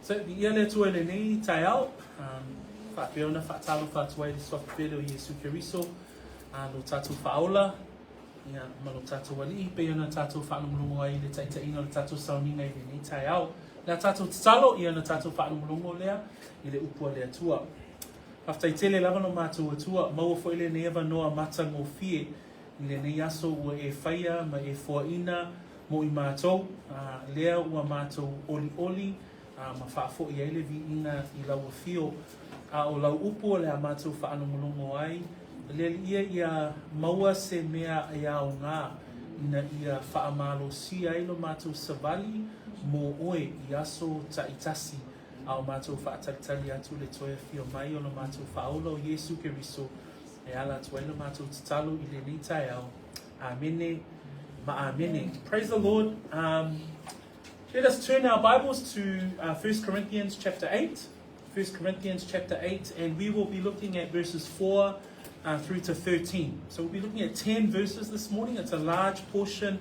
So the year to le nei tai out, whapeona whaatalo whaatuai le software o Yesu Keriso, no tātou whaola, ia mano tātou wali, peona tātou whaanumulungo ai le taitaina le tātou sauninga i le nei tai out. Nā tātou tatalo, ia na tātou whaanumulungo lea, i le upua lea tua. Haftai tele lava no mātou atua, maua fo ile ne ewa noa mata ngō fie, i le nei aso ua e whaia, ma e foaina, mo i mātou, lea ua mātou oli oli, ma whaafo i eile vi ina i lau fio, o lau upo lea mātou whaanumulungo ai, lea ia maua se mea i au ngā, ina ia whaamalo si ailo mātou savali, mo oe i aso ta itasi, ao mātou whaatalitali atu le toia fio mai o no mātou whaola o Yesu Keriso, e ala tuaila mātou tatalo i le nei tai au. Amene, ma amene. Praise the Lord. Let us turn our Bibles to 1 Corinthians chapter 8. 1 Corinthians chapter 8, and we will be looking at verses 4 through to 13. So we'll be looking at 10 verses this morning. It's a large portion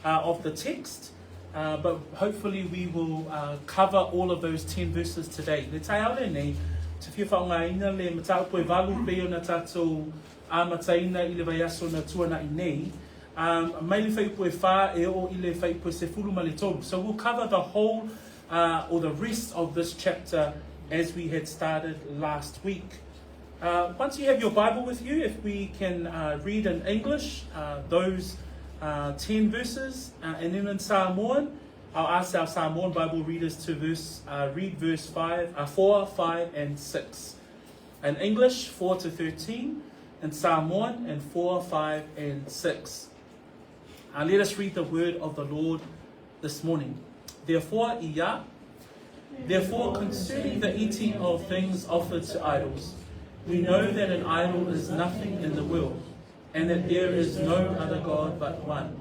of the text. But hopefully we will cover all of those 10 verses today. Le tai au le nei, te whia whaongaina le matau poe walu peo na tātou amataina i le vaiaso na tuana i nei, mai le whai poe wha e o i le whai poe se fulu ma le tolu. So we'll cover the whole or the rest of this chapter as we had started last week. Once you have your Bible with you, if we can read in English those 10 verses, and then in Samoan, I'll ask our Samoan Bible readers to read verse 4, 5, and 6. In English, 4 to 13, in Samoan, and 4, 5, and 6. Let us read the word of the Lord this morning. Therefore, concerning the eating of things offered to idols, we know that an idol is nothing in the world, and that there is no other God but one.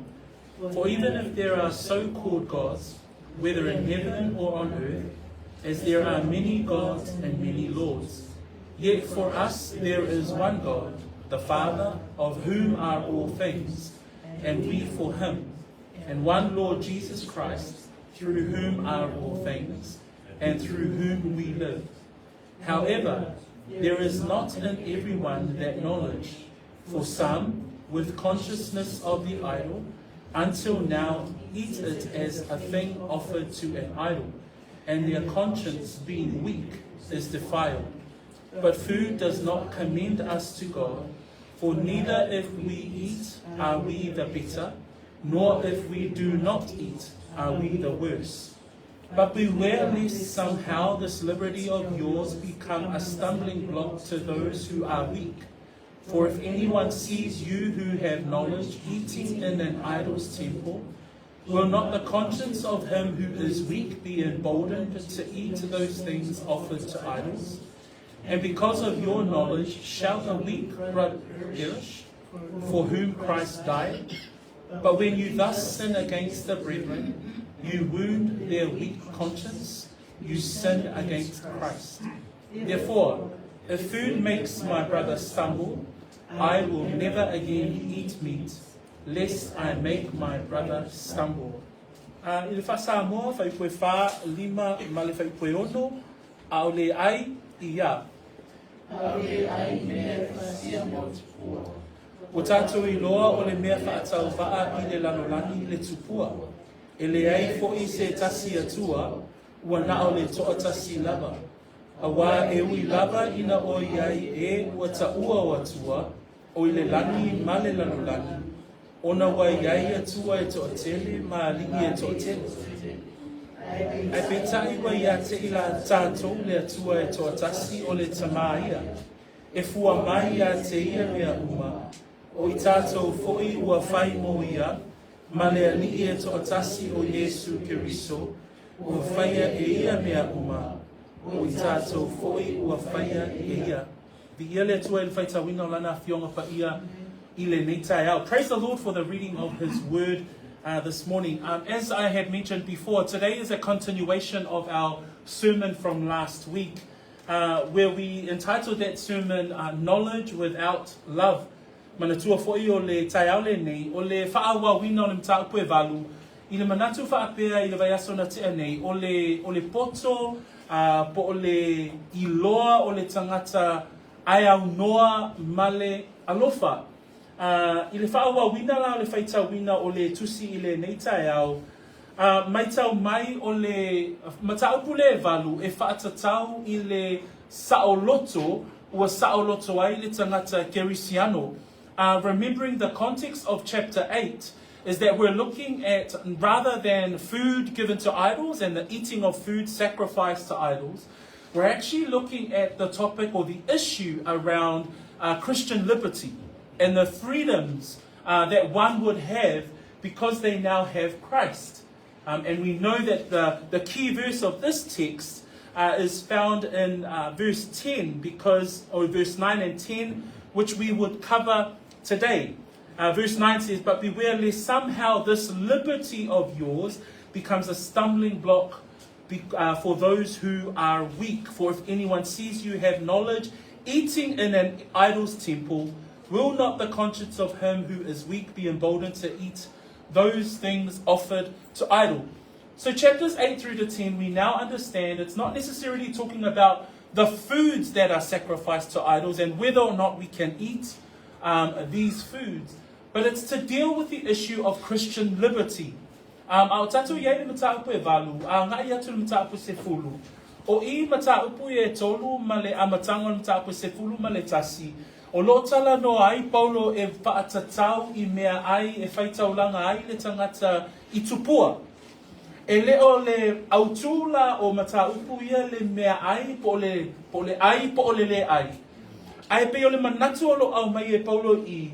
For even if there are so-called gods, whether in heaven or on earth, as there are many gods and many lords, yet for us there is one God, the Father, of whom are all things, and we for him, and one Lord Jesus Christ, through whom are all things, and through whom we live. However, there is not in everyone that knowledge. For some, with consciousness of the idol, until now eat it as a thing offered to an idol, and their conscience, being weak, is defiled. But food does not commend us to God, for neither if we eat are we the better, nor if we do not eat are we the worse. But beware lest somehow this liberty of yours become a stumbling block to those who are weak. For if anyone sees you who have knowledge eating in an idol's temple, will not the conscience of him who is weak be emboldened to eat those things offered to idols? And because of your knowledge shall the weak perish, for whom Christ died? But when you thus sin against the brethren, you wound their weak conscience, you sin against Christ. Therefore, if food makes my brother stumble, I will never again eat meat, lest I make my brother stumble. I le Samoa fai poe wha lima ma le fai poe ono, au le ai ia. Au le ai mea whasia mo tupua. O tātou I loa o le mea whaatau waa I le lalolani le tupua. E le ai fo I se tasi atua, ua na o le toa tasi lava. A wā e ui lava ina o iai e ua ta ua o atua, o I le lani ma le lalolani. Ona wa iai atua e toa tele ma lingi e toa tele. Ai petai wa ia te ila tātou le atua e toa tasi o le tamaia. E fua mai a te ia mea uma, o I tātou foi ua whai mo ia, ma le alii e toa tasi o Yesu Keriso, ua whaia e ia mea uma, o I tātou foi ua whaia e ia. Vi ia le tua il whaitawina o lana fionga pa ia I le nei tai au. Praise the Lord for the reading of His Word this morning. As I had mentioned before, today is a continuation of our sermon from last week, where we entitled that sermon, Knowledge Without Love. Manatua fo'i o le tai au le nei, o le whaawawina o le mtau pue walu, I le manatu whaapea i le vaiaso na te anei, o le poto, po o le iloa o le tangata ai au noa male alofa. I le whaua wina la o le whaita wina o le tusi i le neitai au, mai tau mai o le mataupu le valu e whaatatau i le saoloto ua saoloto ai le tangata Kerisiano. Remembering the context of chapter 8 is that we're looking at, rather than food given to idols and the eating of food sacrificed to idols, we're actually looking at the topic or the issue around Christian liberty and the freedoms that one would have because they now have Christ. And we know that the key verse of this text is found in verse 10, or verse 9 and 10, which we would cover today. Verse 9 says, "But beware lest somehow this liberty of yours becomes a stumbling block for those who are weak. For if anyone sees you have knowledge, eating in an idol's temple, will not the conscience of him who is weak be emboldened to eat those things offered to idol?" So chapters 8 through to 10, we now understand it's not necessarily talking about the foods that are sacrificed to idols and whether or not we can eat these foods, but it's to deal with the issue of Christian liberty. Au tatu iai le mataupu e valu, ngai atu le mataupu se fulu. O I mataupu e tolu ma le amatanga le mataupu se fulu ma le tasi. O lo tala no ai Paulo e whaatatau I mea ai e whaitaulanga ai le tangata I tupua. E leo le autula o mataupu ia le mea ai po le ai po le ai. Ai pe o le manatu o lo au mai e Paulo I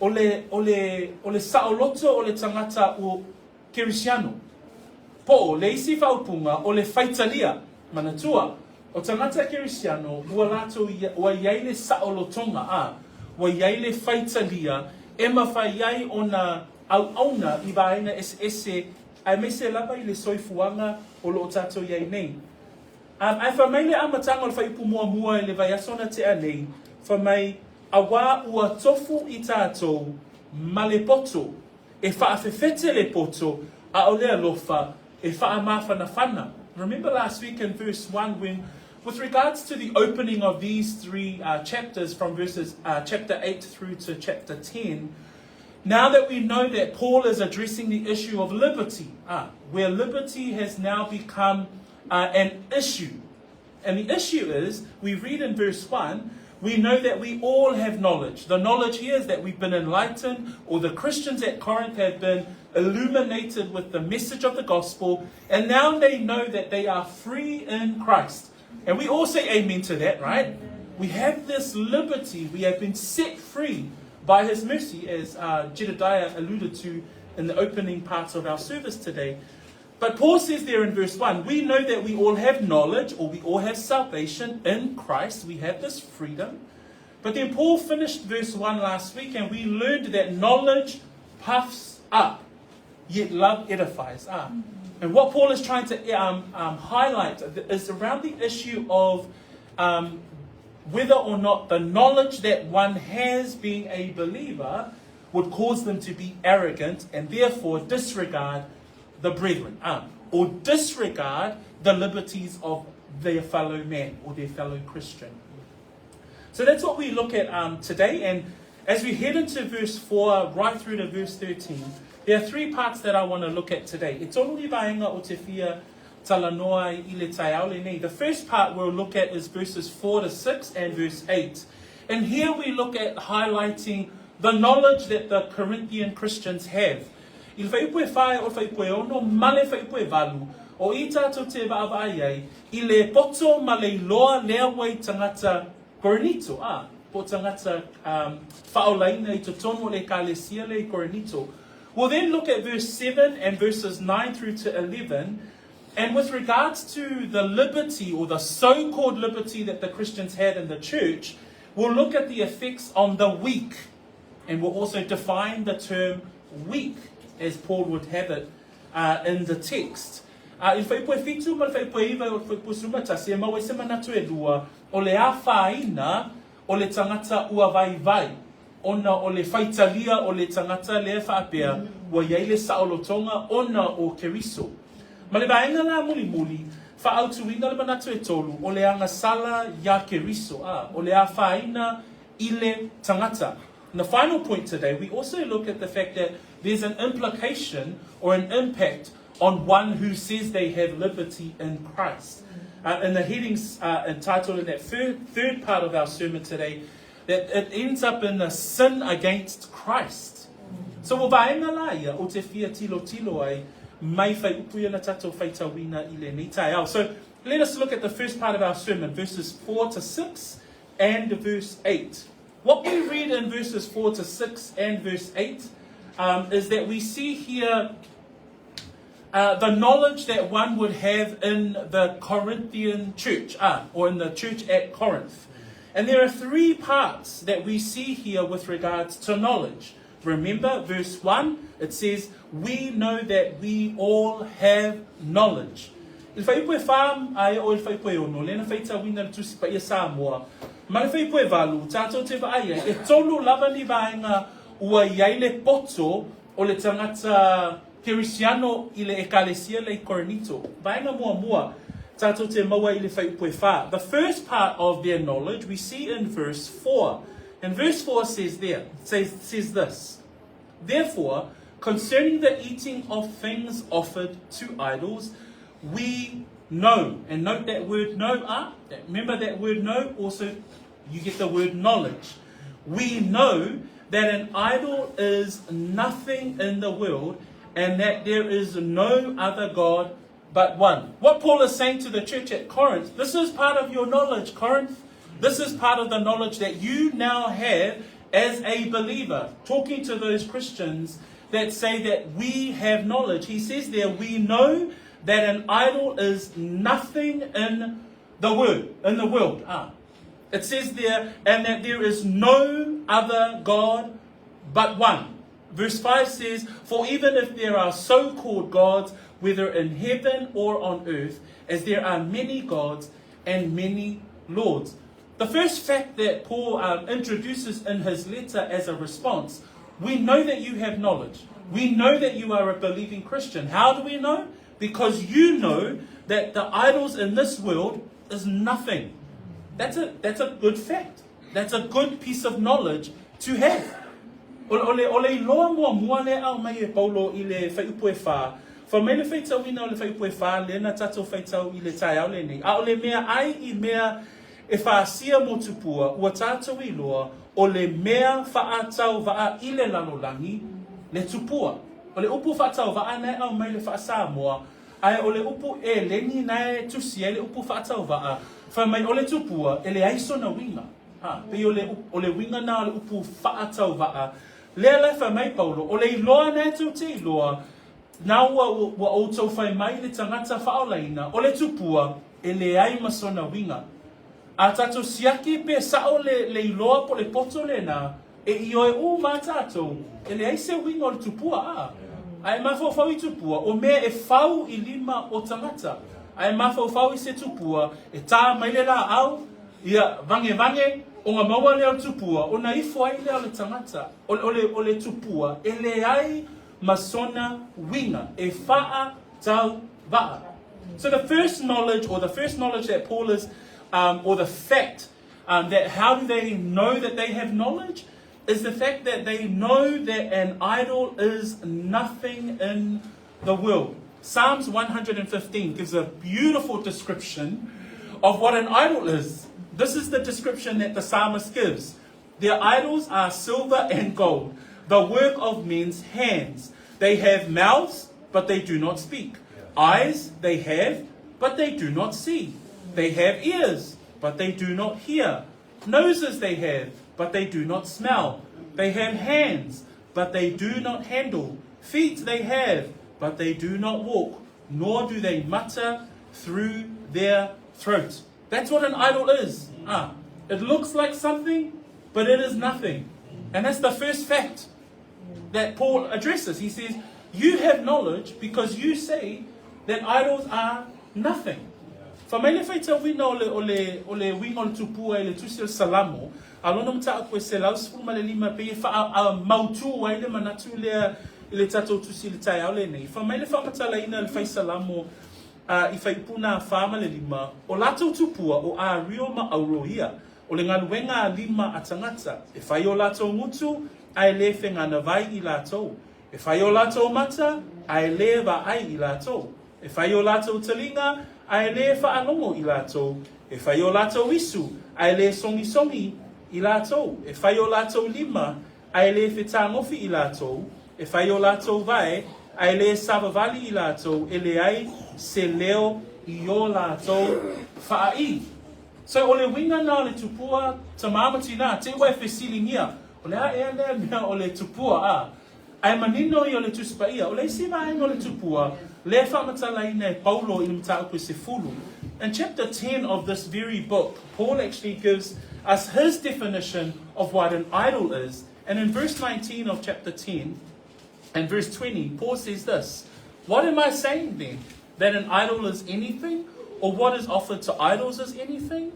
o le saoloto o le tangata o Kerisiano. Po le isi whaupunga o le faitalia manatua. O tangata Kerisiano ua lato ua iai le saolotonga ua iai le faitalia e mawhai iai o na au-auna I vaena ese ai me se lava I le soifuanga o lo tato iai nei. Ai whamai le amatanga o le whaipu mua e le vaiasona te anei, whamai awa ua tofu I tātou ma le poto, e whaafefete le poto, a o le alofa, e whaamawhanawhana. Remember last week in verse 1 when, with regards to the opening of these three chapters from chapter 8 through to chapter 10, now that we know that Paul is addressing the issue of liberty, where liberty has now become an issue. And the issue is, we read in verse 1, we know that we all have knowledge. The knowledge here is that we've been enlightened, or the Christians at Corinth have been illuminated with the message of the gospel, and now they know that they are free in Christ. And we all say amen to that, right? We have this liberty. We have been set free by His mercy, as Jedediah alluded to in the opening parts of our service today. But Paul says there in verse 1, we know that we all have knowledge, or we all have salvation in Christ. We have this freedom. But then Paul finished verse 1 last week, and we learned that knowledge puffs up, yet love edifies. And what Paul is trying to highlight is around the issue of whether or not the knowledge that one has being a believer would cause them to be arrogant and therefore disregard the brethren, or disregard the liberties of their fellow man or their fellow Christian. So that's what we look at today. And as we head into verse 4 right through to verse 13, there are three parts that I want to look at today. E tonu li vaenga o te whia talanoa I le tai aole nei. The first part we'll look at is verses 4 to 6 and verse 8. And here we look at highlighting the knowledge that the Corinthian Christians have. Il whaipu e whae o whaipu e ono, male whaipu e valu, o I tātou te waawai ai, I le poto ma le loa lea wai tangata Korinito, po tangata whaolaina I to tono le kalesia le Korinito. We'll then look at verse 7 and verses 9 through to 11, and with regards to the liberty, or the so-called liberty that the Christians had in the church, we'll look at the effects on the weak, and we'll also define the term weak, as Paul would have it in the text. Il whaipu e fitu ma le whaipu e iwa o le whaipu sumatasi e maua se manatu e lua o le afāina o le tangata ua vai vai. Ona o le faitalia o le tangata le whaapea ua iai le saolotonga ona o Keriso. Ma le vaenga la muli, whaautuina le manatu e tolu, o le anga sala ya Keriso, o le afāina i le tangata. And the final point today, we also look at the fact that there's an implication or an impact on one who says they have liberty in Christ. And the headings entitled in that third part of our sermon today, that it ends up in a sin against Christ. So o vaenga la ia o te fia tilo ai mai whai upuia na tatou whaitawina i le nei tai au. So let us look at the first part of our sermon, verses 4 to 6 and verse 8. What we read in verses 4 to 6 and verse 8 is that we see here the knowledge that one would have in the Corinthian church, or in the church at Corinth. And there are three parts that we see here with regards to knowledge. Remember, verse 1, it says, we know that we all have knowledge. Il fai pue fam ai o il fai pue ono, lena fai tawina le tusi pa ia Samoa. Ma le fai pue valu, tato te vaia, e tolu lava ni vaenga ua iai le poto o le tangata Kerisiano i le ekalesia le Korinito. Vaenga mua, tato te maua i le fai pue fa. The first part of their knowledge we see in verse 4. And verse 4 says says this, therefore, concerning the eating of things offered to idols, we know. And note that word know, remember that word know, also you get the word knowledge. We know that an idol is nothing in the world and that there is no other God but one. What Paul is saying to the church at Corinth, this is part of your knowledge, Corinth. This is part of the knowledge that you now have as a believer. Talking to those Christians that say that we have knowledge. He says there, we know that an idol is nothing in the world. It says there, and that there is no other God but one. Verse 5 says, for even if there are so-called gods, whether in heaven or on earth, as there are many gods and many lords. The first fact that Paul introduces in his letter as a response, we know that you have knowledge. We know that you are a believing Christian. How do we know? Because you know that the idols in this world is nothing. That's a good fact. That's a good piece of knowledge to have. Ole loa mua le au mai e paulo i le whaiupue wha. Fa mai le whaitawina o le whaiupue wha, le na tatou whaitau i le tai au le nei. A ole mea ai I mea e whaasia mo tupua, ua tātou I loa, o le mea whaatau waa I le lalolangi, le tupua. O le upu whaatau waa nei au mai le whaasamoa, ai o le upu e lengi nei tusia le upu whaatau waa, fa mai o le tupua, e le aiso na winga. Pe o le winga na o le upu whaatau waa, lea lai fa mai paulo, o le iloa nei tu te iloa, na ua outou fai mai le tangata whaolaina, o le tupua, e le ai masona winga. A tatou siaki pe sao le iloa po le poto le na, e io e o ma tatou, e le ai se winga o le tupua Ai mafau I tupua, o mea e fau I lima o tangata. Ai mafau I se tupua, e tā mai le la au, ia vange, o ngā maua leo tupua, o na ifo ai leo le tangata, o le tupua, e le ai masona winga, e faa tau waa. So the first knowledge that Paul is, or the fact that how do they know that they have knowledge, is the fact that they know that an idol is nothing in the world. Psalms 115 gives a beautiful description of what an idol is. This is the description that the psalmist gives. Their idols are silver and gold, the work of men's hands. They have mouths, but they do not speak. Eyes they have, but they do not see. They have ears, but they do not hear. Noses they have, but they do not smell. They have hands, but they do not handle. Feet they have, but they do not walk, nor do they mutter through their throat. That's what an idol is. It looks like something, but it is nothing. And that's the first fact that Paul addresses. He says, you have knowledge because you say that idols are nothing. Fa mai le whaitau wina o le winga o le tupua I le tusi o salamo, alona mta koe se lau sifuru ma le lima pe wha a mautu ai le manatu lea I le tatou tusi le tai au le nei. Whamai le whamatala ina le whaisalamo I whaipuna whama le lima. O latou tupua o a rio ma aurohia. O le ngaluenga lima a tangata. E whai o latou ngutu, ai le whengana vai I latou. E whai o latou mata, ai le va ai I latou. E whai o latou talinga, ai le whaalongo I latou. E whai o latou isu, ai le songi I latou. E whai o latou lima, ai le whetangofi I latou. E whai o latou vai, ai le savavali I latou. E le ai se leo I o latou whaai. So o le winga na le tupua tamamati na, te wai whesilingia. O le a ea mea o le tupua a. Ai manino I o le tuspaia. O le siva o le tupua. Le whamatala ina e Paulo I mtaupu se fulu. In chapter 10 of this very book, Paul actually gives us his definition of what an idol is. And in verse 19 of chapter 10 and verse 20, Paul says this, what am I saying then? That an idol is anything? Or what is offered to idols is anything?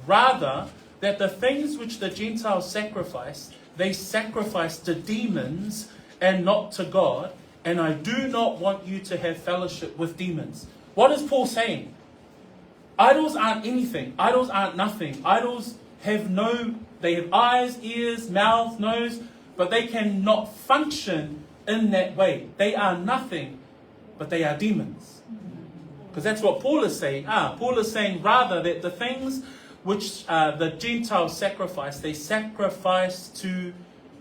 Rather, that the things which the Gentiles sacrifice, they sacrifice to demons and not to God. And I do not want you to have fellowship with demons. What is Paul saying? Idols aren't anything. Idols aren't nothing. Idols they have eyes, ears, mouth, nose, but they cannot function in that way. They are nothing, but they are demons. Because that's what Paul is saying. Paul is saying rather that the things which the Gentiles sacrifice, they sacrifice to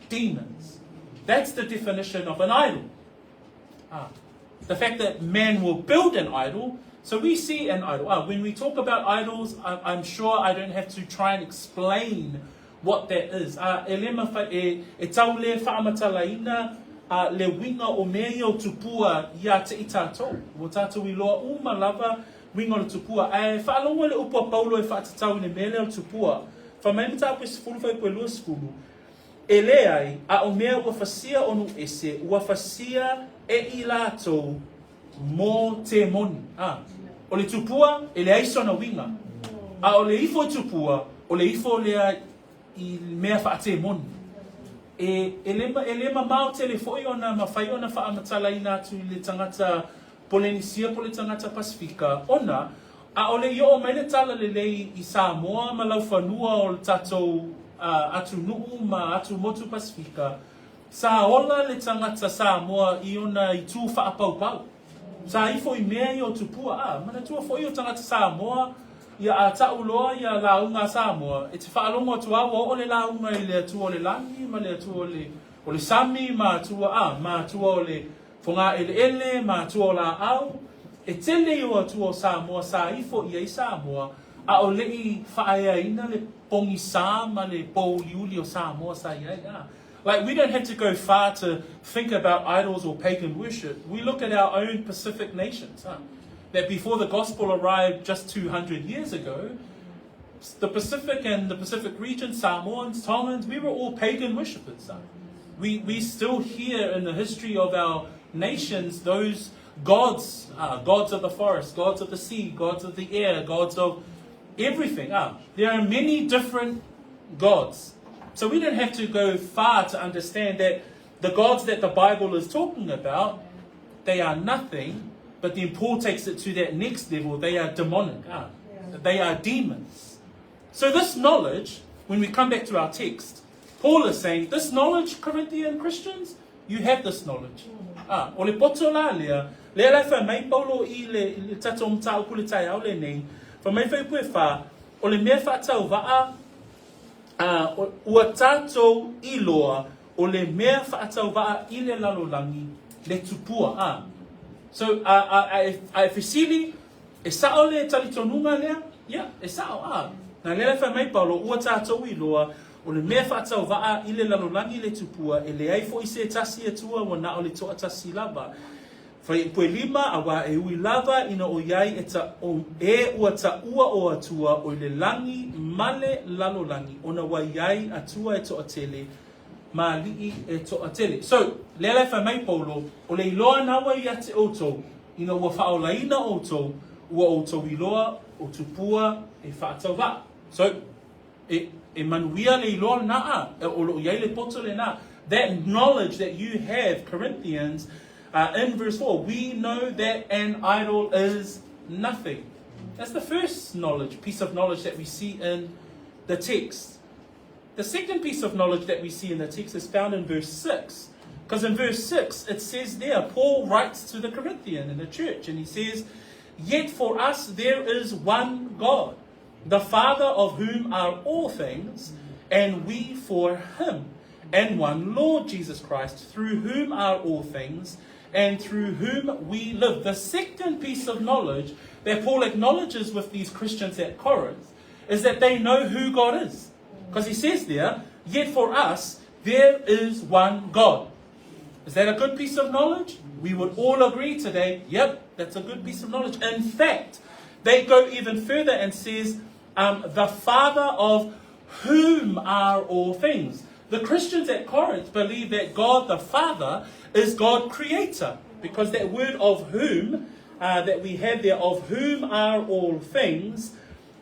demons. That's the definition of an idol. The fact that man will build an idol. So we see an idol. When we talk about idols, I'm sure I don't have to try and explain what that is. E tau le whaamatalaina le winga o mea o tupua ia te I tātou. Wo tātou I loa lava winga o tupua. E whaalonga le upa Paulo e whaatatau ne mele o tupua. Whamaimata apu se fulu whai koe lua skulu. E le ai, a o mea ua whasia onu ese, ua whasia e I lātou mō te moni. O le tupua, e le aiso na winga. A o le ifo tupua, o le ifo lea I mea whaate moni. E le mamau te le foi ona mawhai ona whaamatala I nātu le tangata Polenisia po le tangata Pasifika. Ona, a o le I o mai le tala le lei I Samoa ma lau whanua o le tatou atu nuu ma atu motu Pasifika. Sa ola le tangata Samoa I ona I tū whaapau. Sa ifo I mea I o tupua. Mana tua foi o tangata Samoa ia a tauloa ia launga Samoa. E te whaalonga tua o le launga I le atua o le langi, ma le atua o le sami, ma atua ma atua o le whonga ele, ma atua o la au. E tele o atua o Samoa, sa ifo ia I Samoa, a o lei whaaeaina le pongi sa, ma le pouliuli o Samoa sa ia. Like, we don't have to go far to think about idols or pagan worship. We look at our own Pacific nations. That before the gospel arrived just 200 years ago, the Pacific and the Pacific region, Samoans, Tongans, we were all pagan worshippers. We still hear in the history of our nations those gods, gods of the forest, gods of the sea, gods of the air, gods of everything. There are many different gods. So we don't have to go far to understand that the gods that the Bible is talking about, they are nothing. But then Paul takes it to that next level. They are demonic. They are demons. So this knowledge, when we come back to our text, Paul is saying, this knowledge, Corinthian Christians, you have this knowledge. O le poto la lea lai wha mai Paulo I le tato mtau kule tai au le nei, wha mai whai pue wha, o le mea whaatau waa, ua tato I loa, o le mea whaatau waa I le lalolangi, le tupua. So, I fesili, e sao le talitonunga lea? Yeah, e sao, Na lea wha mai Paulo, ua tātou I loa, o le mea whaatau waa I le lalolangi le tupua, e le aifo I se tasi atua, wa na o le toa tasi lava. Whai pue lima, a wa e ui lava, ina o iai ua ta ua o atua, o le langi, male lalolangi, ona wa iai atua e toa tele, ma lii e toa tele. So, lea wha mai Paulo, o le iloa nawa I ate outou, ina ua whaolaina outou, ua outou iloa, o tupua, e whaatau wa. So, e manuia le iloa na o lo iai le poto le na, that knowledge that you have, Corinthians, in verse 4, we know that an idol is nothing. That's the first piece of knowledge that we see in the text. The second piece of knowledge that we see in the text is found in verse 6. Because in verse 6, it says there, Paul writes to the Corinthian in the church, and he says, "Yet for us there is one God, the Father of whom are all things, and we for him, and one Lord Jesus Christ, through whom are all things, and through whom we live." The second piece of knowledge that Paul acknowledges with these Christians at Corinth is that they know who God is. Because he says there, "Yet for us there is one God." Is that a good piece of knowledge? We would all agree today, yep, that's a good piece of knowledge. In fact, they go even further and says, the Father of whom are all things. The Christians at Corinth believe that God the Father is God Creator, because that word of whom that we have there, of whom are all things,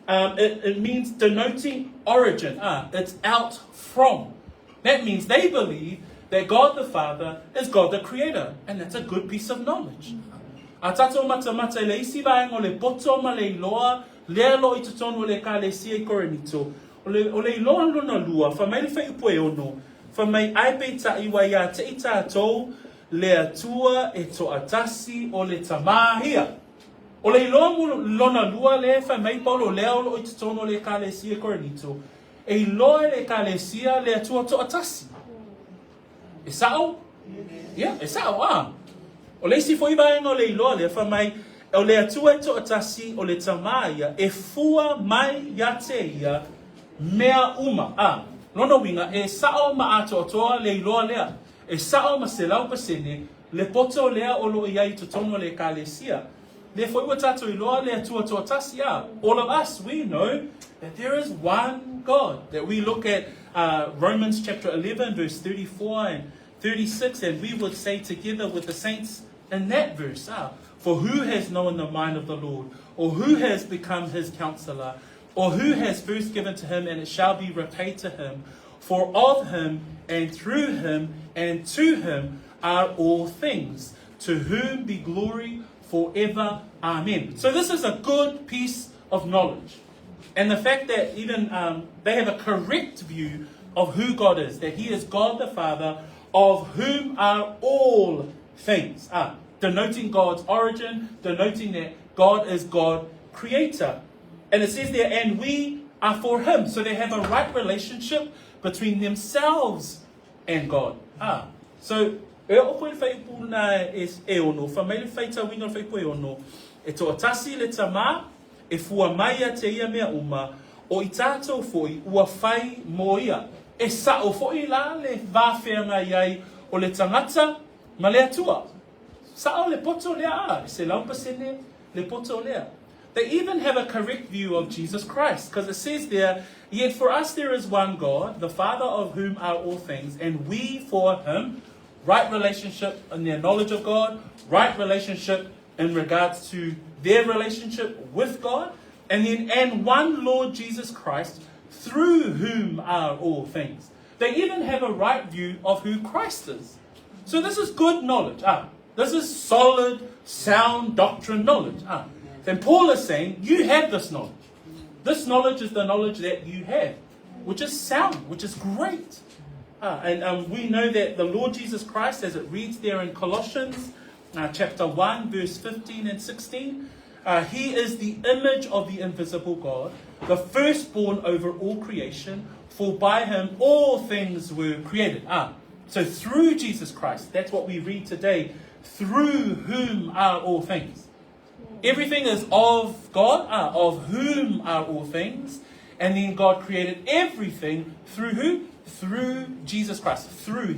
it means denoting origin. It's out from. That means they believe that God the Father is God the Creator, and that's a good piece of knowledge. A tatou mata le isi vaenga o le poto ma le iloa, lea lo I tutonu le Kerisiano I Korinito, o le iloa luna lua, fa mai le fai upoe ono, fa mai aipe ta iwa ia te I tātou, le atua e to atasi o le tamahia. O le iloa lona lua le fa mai paulo lea lo I tutonu le Kerisiano I Korinito, e iloa le Kerisiano le atua to atasi. E sao? Yeah, e sao, O le isi foi vaenga o le iloa le fa mai o le atua e to atasi o le tamaia e fua mai ia te ia mea uma. Lona winga e sao ma ato atoa le iloa lea. E sao ma se lau pasene le poto lea o lo iai to tono le Kerisiano. Le foi wa tato iloa le atua to atasi All of us, we know that there is one God. That we look at Romans chapter 11 verse 34 and 36, and we would say together with the saints in that verse, for who has known the mind of the Lord, or who has become his counselor, or who has first given to him, and it shall be repaid to him. For of him, and through him, and to him are all things, to whom be glory forever. Amen. So this is a good piece of knowledge. And the fact that even they have a correct view of who God is, that he is God the Father, of whom are all things. Denoting God's origin, denoting that God is God Creator. And it says there, and we are for him. So they have a right relationship between themselves and God. So, e opo i whai puna e ono, whamai le whaita wina whai po e ono, e to atasi le tama, e fua mai a te ia mea uma, o I tātou foi ua whai mo ia. E sa o foi la le vāwhenga iai o le tangata ma le atua. Sa o le poto lea se laupasene le poto lea. They even have a correct view of Jesus Christ, because it says there, yet for us there is one God, the Father of whom are all things, and we for him. Right relationship in their knowledge of God, right relationship in regards to their relationship with God, and one Lord Jesus Christ, through whom are all things. They even have a right view of who Christ is. So this is good knowledge. This is solid, sound doctrine knowledge. Then Paul is saying, you have this knowledge. This knowledge is the knowledge that you have, which is sound, which is great. And we know that the Lord Jesus Christ, as it reads there in Colossians chapter 1, verse 15 and 16, he is the image of the invisible God, the firstborn over all creation, for by him all things were created. So through Jesus Christ, that's what we read today, through whom are all things. Everything is of God, of whom are all things, and then God created everything through who? Through Jesus Christ. Through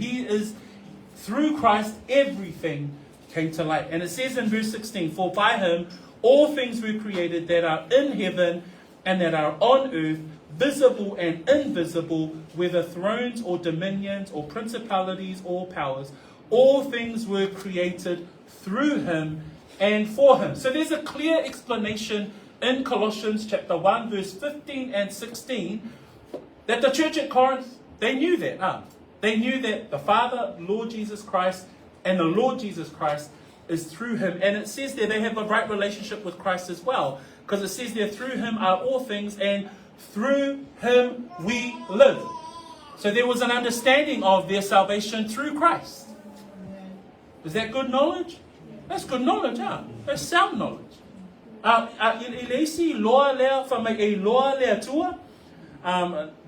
Christ, everything came to light. And it says in verse 16, for by him all things were created that are in heaven and that are on earth, visible and invisible, whether thrones or dominions or principalities or powers. All things were created through him and for him. So there's a clear explanation in Colossians chapter 1, verse 15 and 16, that the church at Corinth, they knew that. They knew that the Father, Lord Jesus Christ, and the Lord Jesus Christ is through him. And it says there they have a right relationship with Christ as well. Because it says there, through him are all things, and through him we live. So there was an understanding of their salvation through Christ. Is that good knowledge? That's good knowledge, huh? That's sound knowledge. Ilesi loa lea whamai e loa lea tua.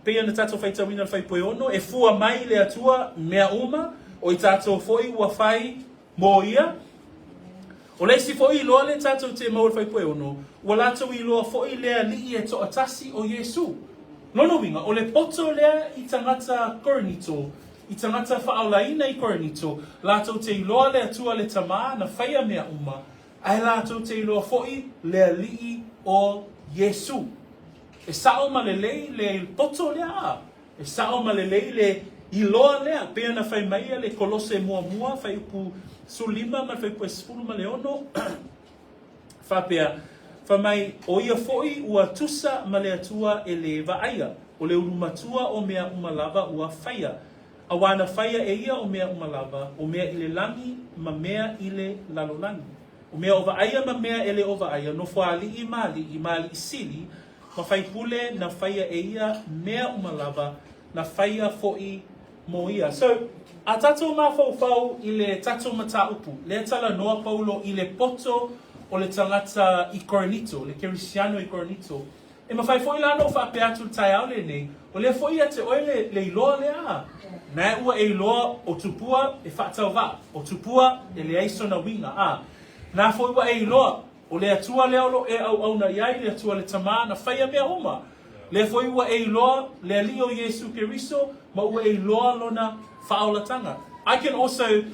Pea na tato whai tawina whai poe ono. E fua mai lea tua mea uma. O I tato foi ua whai mo ia. O leisi foi loa le tato te maua whai poe ono. Ua lato I loa foi lea li e to atasi o Yesu. Nono winga, o le poto lea I tangata Korinito. I tangata whaalaina I Korinito. Lato te iloa lea tua le tama na whaia mea uma. Ai lato te iloa foi lea li o Yesu. E sao malelei le poto lea a. E sao malelei le iloa lea. Pea na whai maia le kolose mua mua. Whai upu sulima ma whai pue sifuru ma leono. Whapea. Whamai o ia foi ua tusa ma lea tua e le vaaia. O le urumatua o mea umalava ua whaia. A wana whaia e ia o mea umalava. O mea ile langi ma mea ile lalolangi. O mea o vaaia ma mea ele o vaaia. No fua li I mali sili. Ma whai pule na whaia e ia mea umalava. Na whaia foi mo ia. So, a tatou mawhau I le tatou mata upu. Le tala noa paulo I le poto o le tangata I Korinito, le Kerisiano I Korinito. E mawhai foi la no wha atu tai au le nei. O le foi te oe le iloa le a. Nai ua e iloa o tupua e whaatau wa. O tupua e le aiso na winga a. Nā foi ua e iloa o le atua leolo e au na iai le atua le tama na whaia mea uma. Le foi ua e iloa le alio Yesu Keriso ma ua e iloa lona whaolatanga. I can also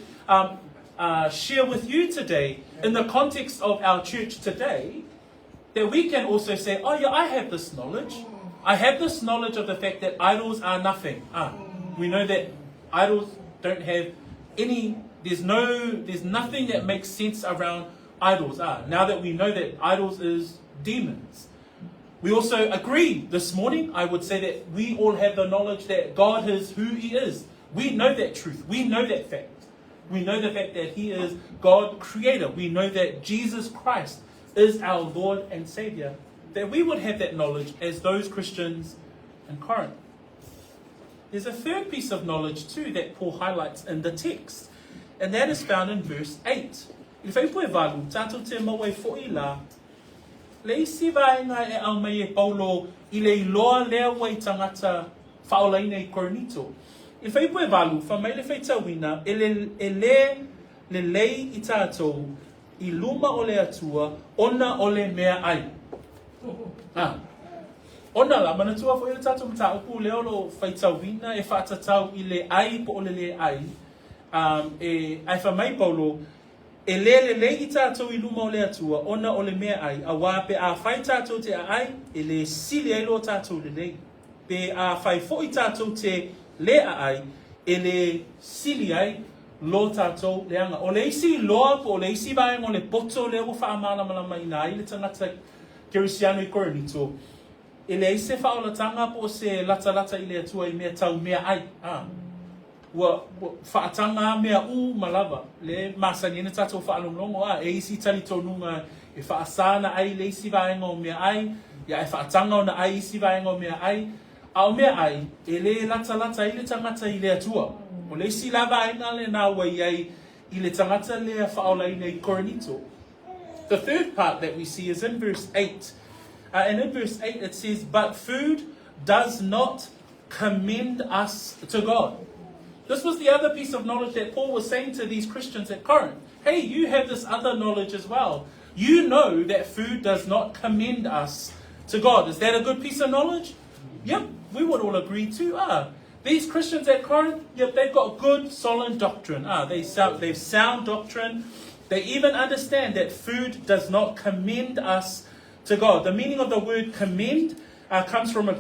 share with you today, in the context of our church today, that we can also say, oh yeah, I have this knowledge. I have this knowledge of the fact that idols are nothing. We know that idols don't have any, there's nothing that makes sense around idols. Now that we know that idols is demons. We also agree this morning, I would say that we all have the knowledge that God is who He is. We know that truth. We know that fact. We know the fact that He is God creator. We know that Jesus Christ is our Lord and Savior. That we would have that knowledge as those Christians in Corinth. There's a third piece of knowledge too that Paul highlights in the text. And that is found in verse 8. If I put valu, tato te mawe fo'i la, le isi vaenga e au mai e Paulo I le iloa lea wai tangata whaolaina I Korinito. If I put valu, whamai le whaitawina, le lei I tātou, I luma o le atua, ona o le mea ai. Ona la, mana tua fo I le tātou mta upu leo lo whaitawina, e whaatatau I le ai po o le ai. Ai whamai Paulo, e le I tātou I luma o le atua, ona o le mea ai, a wā pe a whai tātou te a ai, e le sili ai lo tātou le lei. Pe a whai fo I tātou te le a ai, e le sili ai, lo tātou le anga. O le isi loa po, o le isi vaenga o le poto le o whaamana malama ina ai, le tangata Kerisiano I Korinito. E le ise whaolatanga po se lata I le atua I mea tau mea ai. Ua whaatanga mea u malava. Le masani ina tātou whaalonglongo e isi tali tonunga e whaasana ai le isi vaenga o mea ai, ia e whaatanga o na ai isi vaenga o mea ai, a o mea ai, e le lata I le tangata I le atua. O le isi lava aina le nā wai ai I le tangata lea whaolaina I Korinito. The third part that we see is in verse 8. And in verse 8 it says, but food does not commend us to God. This was the other piece of knowledge that Paul was saying to these Christians at Corinth. Hey, you have this other knowledge as well. You know that food does not commend us to God. Is that a good piece of knowledge? Yep, we would all agree too. These Christians at Corinth, yep, they've got good, solid doctrine. They've sound doctrine. They even understand that food does not commend us to God. The meaning of the word commend comes from a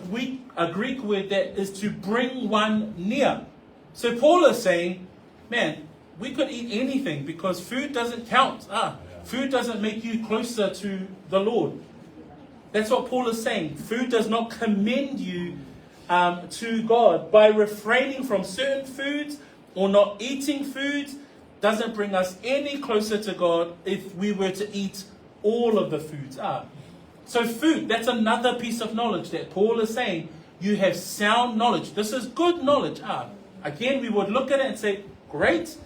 Greek word that is to bring one near. So Paul is saying, man, we could eat anything because food doesn't count. Food doesn't make you closer to the Lord. That's what Paul is saying. Food does not commend you to God by refraining from certain foods or not eating foods doesn't bring us any closer to God if we were to eat all of the foods. So food, that's another piece of knowledge that Paul is saying. You have sound knowledge. This is good knowledge. Again, we would look at it and say, great.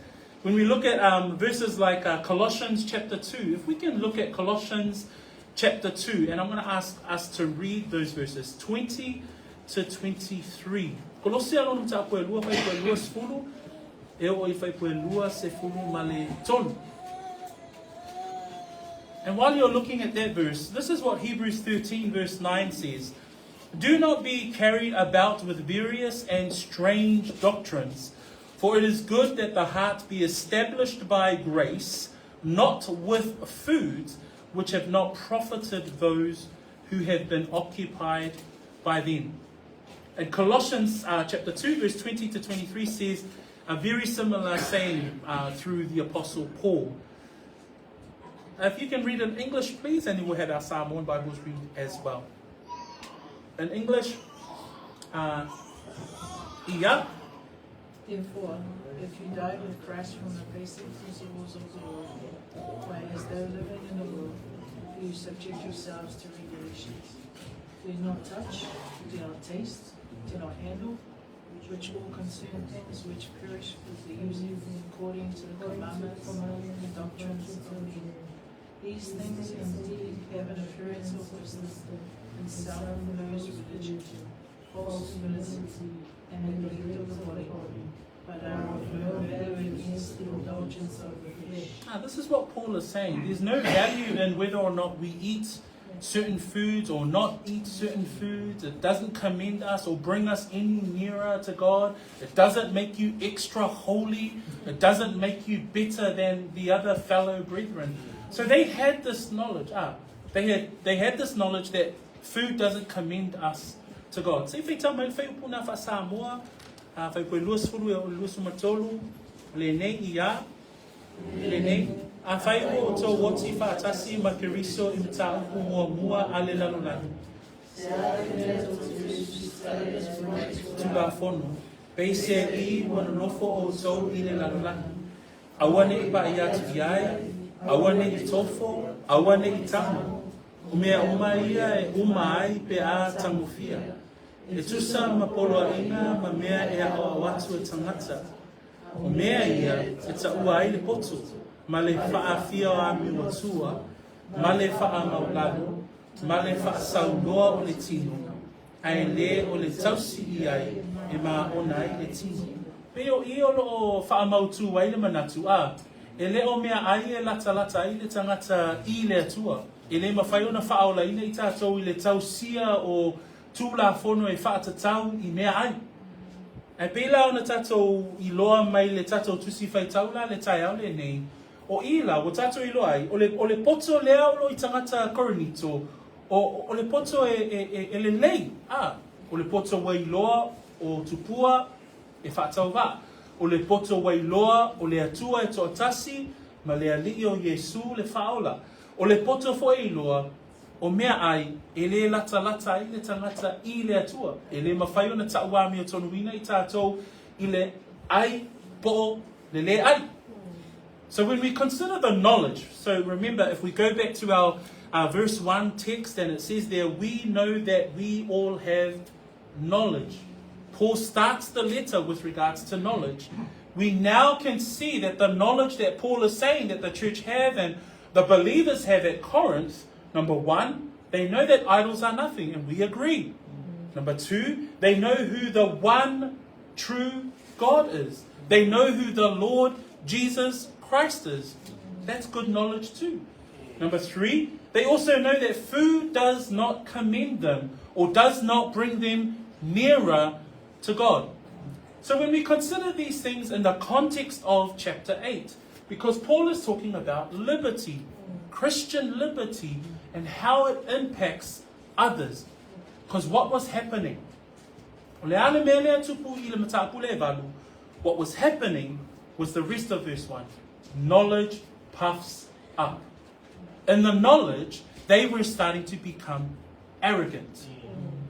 When we look at verses like Colossians chapter 2, if we can look at Colossians chapter 2, and I'm going to ask us to read those verses, 20 to 23. Colossia lo nta po lua pa po lua sfulu e o I po lua se fulu male ton. And while you're looking at that verse, this is what Hebrews 13 verse 9 says. Do not be carried about with various and strange doctrines, for it is good that the heart be established by grace, not with foods which have not profited those who have been occupied by them. And Colossians chapter 2 verse 20 to 23 says a very similar saying through the Apostle Paul. If you can read in English, please, and then we'll have our Samoan Bibles read as well. In English, Therefore, if you died with Christ from the basic principles of the world, why, as though living in the world, you subject yourselves to regulations. Do not touch, do not taste, do not handle, which all concern things which perish with the using according to the commandments and doctrines of men. These things indeed have an appearance of wisdom, and self-imposed religion, false humility, and neglect of the body, but are of no value against the indulgence of the flesh. This is what Paul is saying. There's no value in whether or not we eat certain foods or not eat certain foods. It doesn't commend us or bring us any nearer to God. It doesn't make you extra holy. It doesn't make you better than the other fellow brethren. So they had this knowledge. They had this knowledge that food doesn't commend us to God. So if they tell me, "Faipuna fa Samoa, faipoi luas fulu e luas matolu, le nei ia, le nei afaiwo to wati fa atasi makeriso imta mua ale lalolani." Tubafono, pese I wanofo o so ile lalolani. Awane ipa ia tiai. Awane I tofo, awane I tamu. Umea umaia e umai pe a tamufia. E tusa mapolo inga ma mea e a watu e tangata. Umea ia e ta uai le potu. Ma le whaafia o ami watua. Ma le wha maulado. Ma le wha sauloa o le tino. Ai le o le tausi I ai e ma onai le tino. Peo I o lo wha mautu wai le manatu e le o mea ai e lata I le tangata I le atua. E le mawhai ona whaola ina I tātou I le tausia o tūla whono e whaatatau I mea ai. E pēla ona tātou I loa mai le tātou tusi whaitaula le tai au le nei. O ila, o tātou I loa ai, o le poto lea o lo I tangata Korinito, o le poto e le lei. O le poto wai loa o tupua e whaatau wā. O le poto wailoa, o le atua e toatasi, ma le alii o Yesu le whaola. O le poto whailoa, o mea ai, e le lata I le tangata I le atua. E le mawhai ona tauami o tonuina I tātou, I le ai po le ai. So when we consider the knowledge, so remember if we go back to our verse 1 text and it says there, we know that we all have knowledge. Paul starts the letter with regards to knowledge. We now can see that the knowledge that Paul is saying that the church have and the believers have at Corinth, number one, they know that idols are nothing, and we agree. Number two, they know who the one true God is. They know who the Lord Jesus Christ is. That's good knowledge too. Number three, they also know that food does not commend them or does not bring them nearer to God. So when we consider these things in the context of chapter 8, because Paul is talking about liberty, Christian liberty, and how it impacts others. Because what was happening? What was happening was the rest of verse 1. Knowledge puffs up. In the knowledge, they were starting to become arrogant.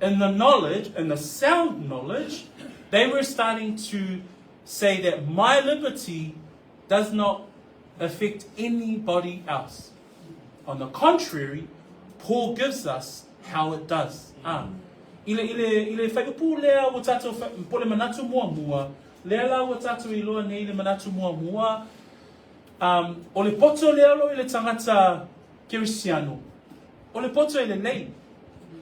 in the knowledge, in the sound knowledge, they were starting to say that my liberty does not affect anybody else. On the contrary, Paul gives us how it does. Ile whaiupu lea o tātou pole manatu mua, lea la o tātou iloa nei le manatu mua, o le poto lea lo i le tangata Kerisiano, o le poto i le nei,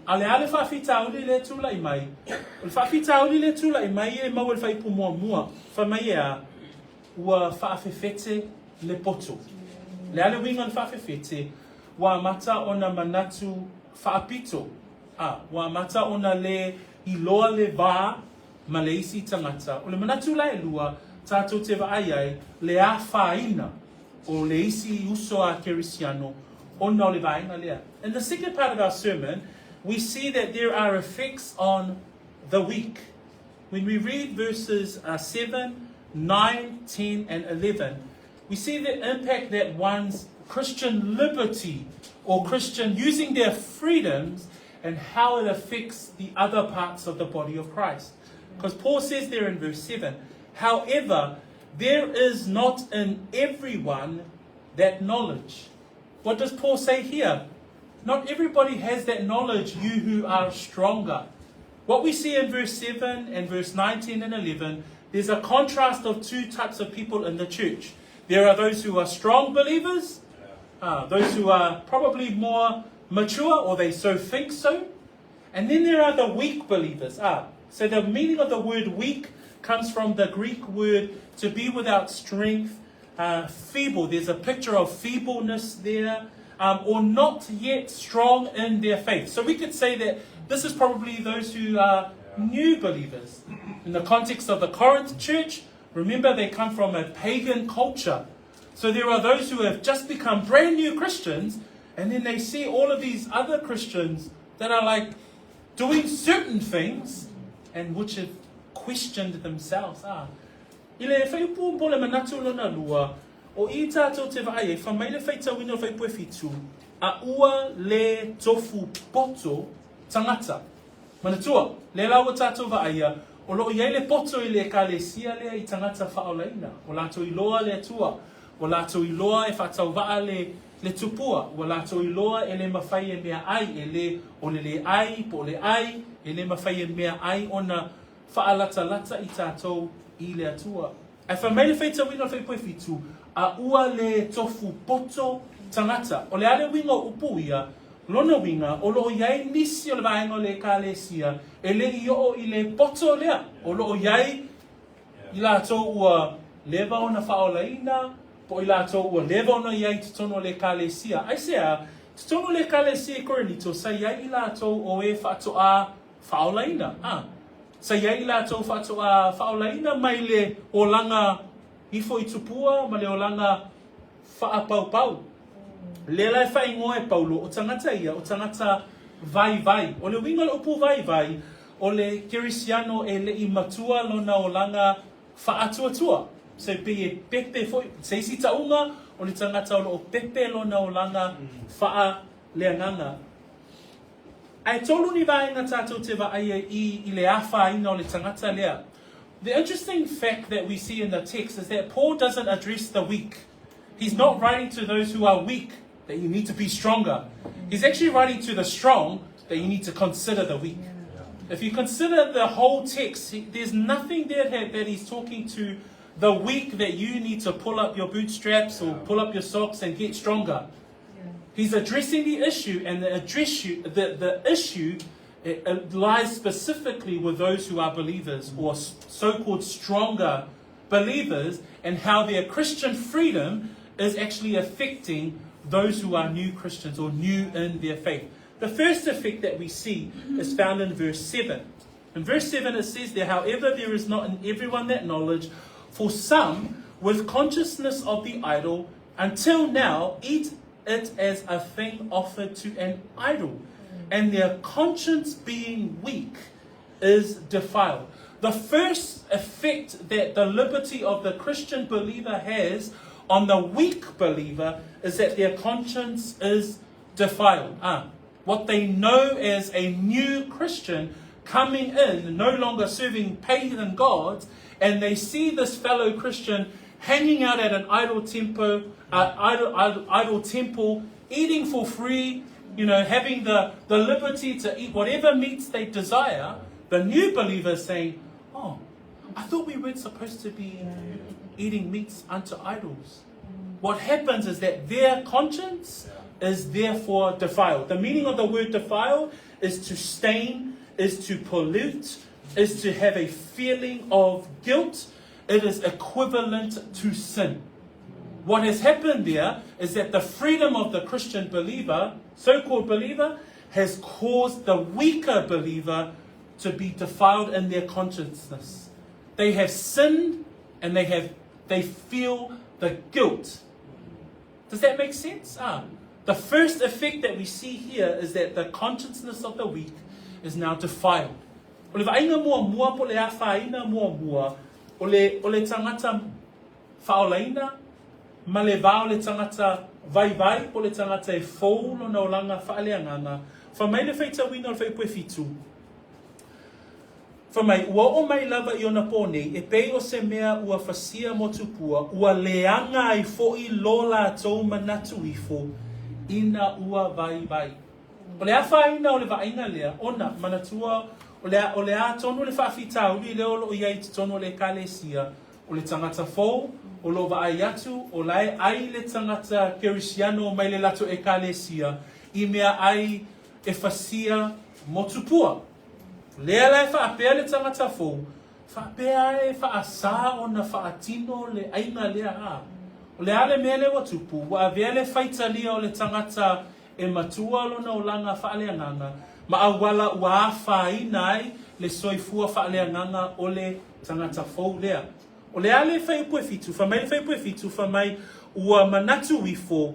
ale whawhita uli le tūla i mai, o le whawhita uli le tūla i mai e mau le whaipu mua, whamai ea ua whaafefete le poto. Le ale winga le whaafefete, wa mata ona manatu whaapito, wa mata ona le iloa le vā ma le isi tangata. O le manatu la e lua, tātou te vaaiai, le afāina, o le isi uso a Kerisiano, ona o le vaina lea. In the second part of our sermon, we see that there are effects on the weak. When we read verses 7, 9, 10, and 11, we see the impact that one's Christian liberty or Christian using their freedoms and how it affects the other parts of the body of Christ. Because Paul says there in verse 7, however, there is not in everyone that knowledge. What does Paul say here? Not everybody has that knowledge, you who are stronger. What we see in verse 7 and verse 19 and 11, there's a contrast of two types of people in the church. There are those who are strong believers, those who are probably more mature, or they so think so. And then there are the weak believers. So the meaning of the word weak comes from the Greek word to be without strength, feeble. There's a picture of feebleness there, or not yet strong in their faith. So we could say that this is probably those who are new believers. In the context of the Corinth church, remember they come from a pagan culture. So there are those who have just become brand new Christians, and then they see all of these other Christians that are like doing certain things and which have questioned themselves. Ile whaipu pole manatu lona lua, o I tātou te vae, whamai le whaitawina whaipue fitu, a ua le tofu poto tangata. Manatua, le lawa tātou vaia, o loo iei le poto I le kālesia lea I tangata whaolaina, o lato I loa le atua, o lato I loa e whatau vaa le tupua, o lato I loa e le mawhai e mea ai, e le o le ai, po le ai, e le mawhai e mea ai, ona whaalata lata I tātou I le atua. E whamai le whaitawina whaipue fitu, a ua le tofu poto tangata. O le ale winga upu ia, lona winga, o loo iai nisi o le vaenga o le kālesia, e le I o I le poto lea, o loo iai I lātou ua leva ona whaolaina, po I lātou ua leva ona iai tutono le kālesia. Ai sea, tutono le kālesia I Korinito, sa iai I lātou o e whaatoa whaolaina. Sa iai I lātou whaatoa whaolaina mai le o langa ifo I tupua, ma le o langa whaapaupau. Le lai whaingoa e Paulo, o tangata ia, o tangata vai. O le winga le upu vai, o le Kerisiano e le I matua lona o langa whaatuatua. Se pe e pepe foi, se isi taunga, o le tangata o pepe lona o langa wha leanganga. Ai tolu ni vaenga tātou te vaia I le afāina o le tangata lea. The interesting fact that we see in the text is that Paul doesn't address the weak. He's not writing to those who are weak, that you need to be stronger. He's actually writing to the strong, that you need to consider the weak. If you consider the whole text, there's nothing there that he's talking to the weak that you need to pull up your bootstraps or pull up your socks and get stronger. He's addressing the issue, and the issue it lies specifically with those who are believers or so-called stronger believers, and how their Christian freedom is actually affecting those who are new Christians or new in their faith. The first effect that we see is found in verse 7. In verse 7 it says there, however, there is not in everyone that knowledge, for some, with consciousness of the idol, until now eat it as a thing offered to an idol, and their conscience being weak is defiled. The first effect that the liberty of the Christian believer has on the weak believer is that their conscience is defiled. what they know as a new Christian coming in, no longer serving pagan gods, and they see this fellow Christian hanging out at an idol temple, eating for free, having the liberty to eat whatever meats they desire. The new believer is saying, oh, I thought we weren't supposed to be eating meats unto idols. What happens is that their conscience is therefore defiled. The meaning of the word defiled is to stain, is to pollute, is to have a feeling of guilt. It is equivalent to sin. What has happened there is that the freedom of the Christian believer, so-called believer, has caused the weaker believer to be defiled in their consciousness. They have sinned and they feel the guilt. Does that make sense? The first effect that we see here is that the consciousness of the weak is now defiled. O le vainga mua po le afāina mua, o le tangata whaolaina, ma le vā o le tangata vai po le tangata e fōu no na olanga whaaleanganga, wha mai le whaita wina o le whaipue fitu. Wha mai ua o mai lava I ona pōnei, e pei o se mea ua whasia mo tupua, ua leanga ai fo'i lola tau manatu ifo, ina ua vai. O le awhaina o le vainga lea, ona manatua, o le a tonu le whaafitau, li leo lo iai tonu le kalesia, o le tangata fōu, o lo vai atu, o lai ai le tangata Kerisiano mai le lato e kalesia, I mea ai e whasia mo tupua. Lea lai whaapea le tangata fōu, whaapea e whaasa o na whaatino le ainga lea a. O le ale mea le watupu, wa avea le faitalia o le tangata e matua lo na olanga whaaleanganga, ma awala ua afāina ai le soifua whaaleanganga o le tangata fōu lea. O le ale whaipue fitu, whamai le whaipue fitu, whamai ua manatu ifo,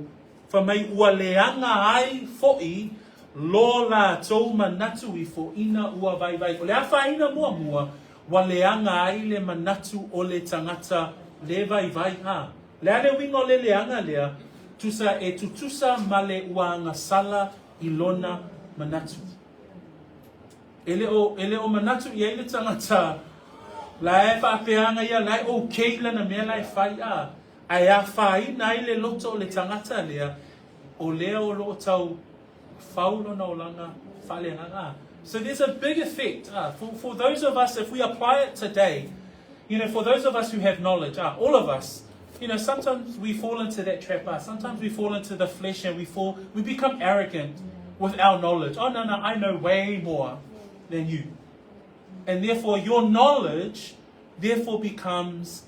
whamai ua leanga ai fo'i, lola tau manatu ifo, ina ua vai. O le awhaina mua, wa leanga ai le manatu o le tangata le vai ha. Le ale winga o le leanga lea, tusa e tutusa ma le uanga sala I lona manatu. Ele o manatu I ele tangata, la e whaapeanga ia, la e o keila na mea la e whai a. Ai a whai na le loto o le tangata lea, o lea o lo tau whaulo na olanga whaleanga. So there's a big effect. For those of us, if we apply it today, for those of us who have knowledge, all of us, sometimes we fall into that trap. Sometimes we fall into the flesh and we become arrogant with our knowledge. Oh, no, I know way more than you. And therefore, your knowledge, becomes,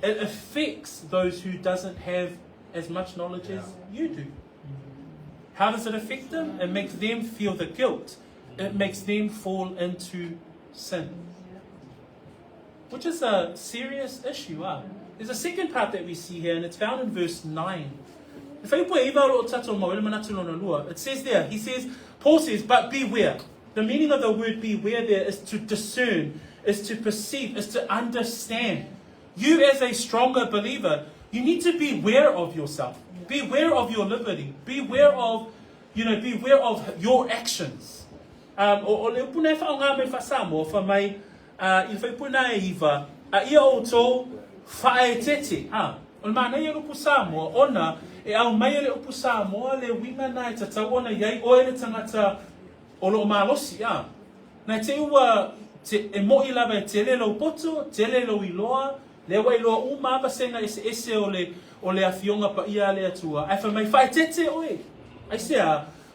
it affects those who doesn't have as much knowledge as you do. How does it affect them? It makes them feel the guilt. It makes them fall into sin. Which is a serious issue. There's a second part that we see here, and it's found in verse 9. It says there, Paul says, but beware. The meaning of the word beware there is to discern, is to perceive, is to understand. You as a stronger believer, you need to beware of yourself. Beware of your liberty. Beware of your actions. O le puna fa nga me fa samo fa mai I fa puna iva ia o to fa etete o mana ia lupu samo ona e au mai le upu samo le winga nai ta ona yai o le tangata o lo malosi na te ua te e mo I lava te le lo poto te le lo iloa le wai lo uma ba senga ese o le afionga pa ia le atua ai fa mai fa etete oi ai se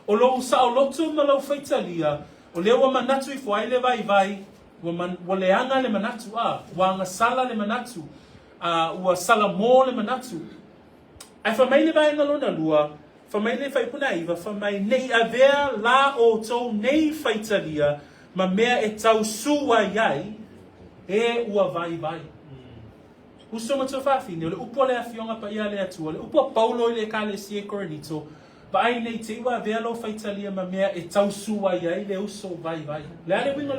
o lo sa o lotu ma lo faitalia o le wa manatu I foi le vai wa le anga le manatu wa nga sala le manatu wa sala mo le manatu ai fa mai le vai nga lona lua fa mai le fai puna iva fa mai nei avea la o to nei faitalia ma mea e tau sua iai e ua vai uso ma to fa fine le upo le afionga pa ia le atua le upo paulo le Kerisiano Korinito ba ai nei te ua velo faitalia ma mea e tau sua iai le uso vai le ale wingo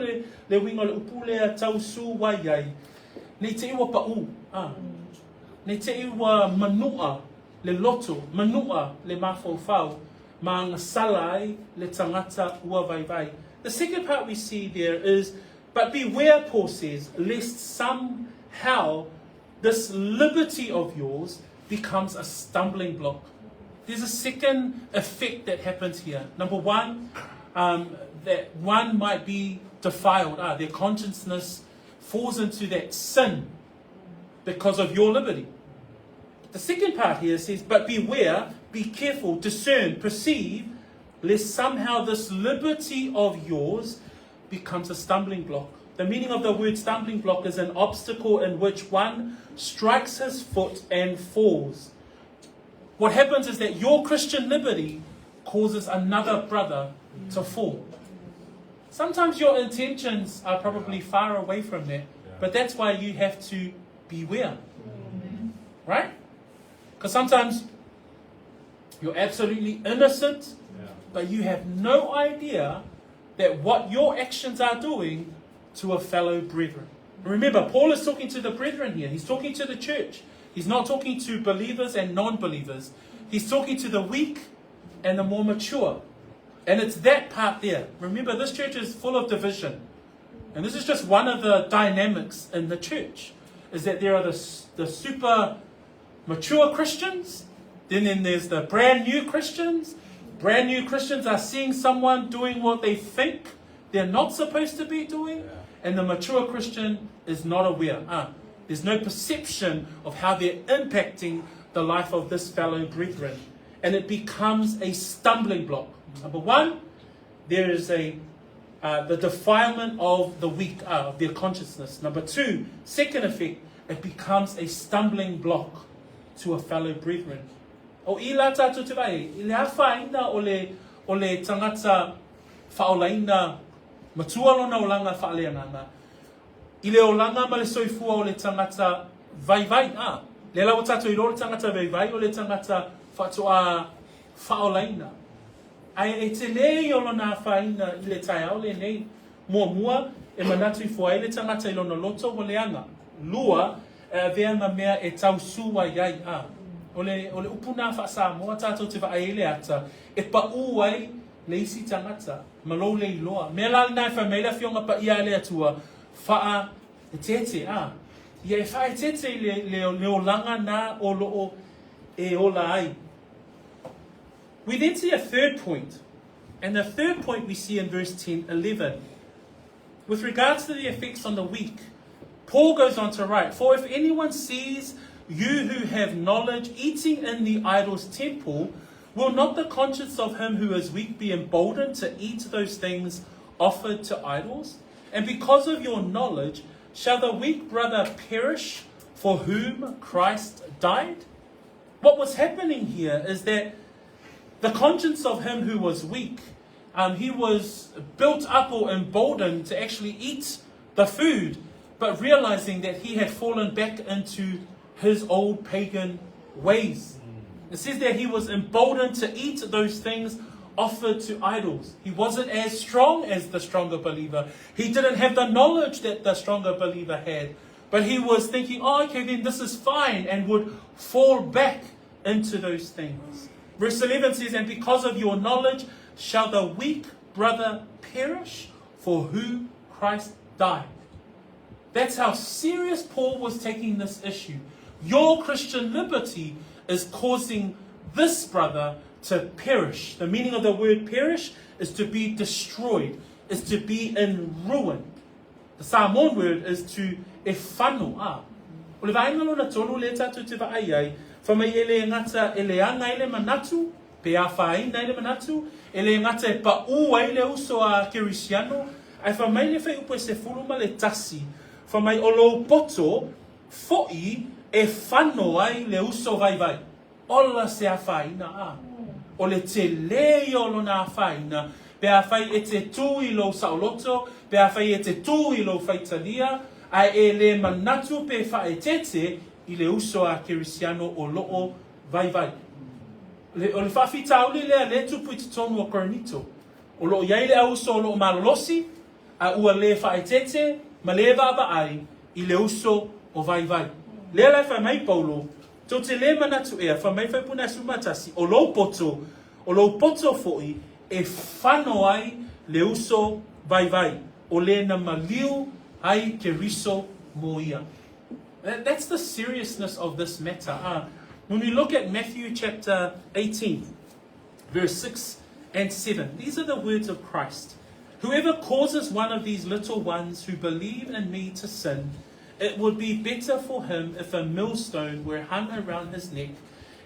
le upu le tau sua iai nei te ua pa nei te ua manua le loto manua le mafaufau mang salai le tangata ua vai vai. The second part we see there is, but beware, Paul says, lest somehow this liberty of yours becomes a stumbling block. There's a second effect that happens here. Number one, that one might be defiled. Their consciousness falls into that sin because of your liberty. The second part here says, but beware, be careful, discern, perceive, lest somehow this liberty of yours becomes a stumbling block. The meaning of the word stumbling block is an obstacle in which one strikes his foot and falls. What happens is that your Christian liberty causes another brother to fall. Sometimes your intentions are probably far away from that, but that's why you have to beware. Right? Because sometimes you're absolutely innocent, but you have no idea that what your actions are doing to a fellow brethren. Remember, Paul is talking to the brethren here. He's talking to the church. He's not talking to believers and non-believers. He's talking to the weak and the more mature. And it's that part there. Remember, this church is full of division. And this is just one of the dynamics in the church, is that there are the super mature Christians, then there's the brand new Christians. Brand new Christians are seeing someone doing what they think they're not supposed to be doing, and the mature Christian is not aware. There's no perception of how they're impacting the life of this fellow brethren. And it becomes a stumbling block. Number one, there is the defilement of the weak, of their consciousness. Number two, second effect, it becomes a stumbling block to a fellow brethren. O ila tātou te vai, i le afāina o le tangata whaolaina matua lona o langa whaaleanganga. I le o langa ma le soifua o le tangata vai vai. Le lau tātou i rō le tangata vai vai o le tangata whatoa whaolaina. Ai e te lei o lona awhaina i le tai au le nei mua e manatu i fua i le tangata i lona loto o le anga. Lua veanga mea e tausua iai ole upuna fa Samoa tātou te whaele ata e pa uai le isi tangata malo le iloa me la nai fa meila fionga pa ia le atua fa e tete ia e fa e tete le o langa na o loo e ola ai. We then see a third point, and the third point we see in verse 10-11 with regards to the effects on the weak. Paul goes on to write, for if anyone sees you who have knowledge eating in the idol's temple, will not the conscience of him who is weak be emboldened to eat those things offered to idols? And because of your knowledge, shall the weak brother perish for whom Christ died? What was happening here is that the conscience of him who was weak, he was built up or emboldened to actually eat the food, but realizing that he had fallen back into his old pagan ways. It says that he was emboldened to eat those things offered to idols. He wasn't as strong as the stronger believer. He didn't have the knowledge that the stronger believer had. But he was thinking, oh, okay, then this is fine, and would fall back into those things. Verse 11 says, and because of your knowledge shall the weak brother perish for whom Christ died. That's how serious Paul was taking this issue. Your Christian liberty is causing this brother to perish. The meaning of the word perish is to be destroyed, is to be in ruin. The Samoan word is to efano. Ole vainga lona tonu le tatu te vaaiai, whamai ele ngata ele anga ele manatu, pe afāina ele manatu, ele ngata e pa ua ele uso a Kerisiano, ai whamai le whai upo se furuma le tasi, whamai olo poto, fo'i e whano ai le uso vai vai. Ola se afāina O le te leo lona afāina, pe a whai e te tū i lo sauloto, pe a whai e te tū i lo faitalia, ai e le manatu pe whae tete i le uso a Kerisiano o loo vai vai. O le whawhita uli lea le tupu i te tonu o Korinito. O loo iai le uso o loo malolosi, a ua le whae tete, ma le vava ai i le uso o vai vai. Lea lai whai mai Paulo, tō te le manatu ea, whai mai whai puna sumatasi, o loo poto, o lo poto fo'i e whano ai le uso vai o le na maliu ai keriso mo ia. That's the seriousness of this matter. When we look at Matthew chapter 18, verse 6 and 7, these are the words of Christ. Whoever causes one of these little ones who believe in me to sin, it would be better for him if a millstone were hung around his neck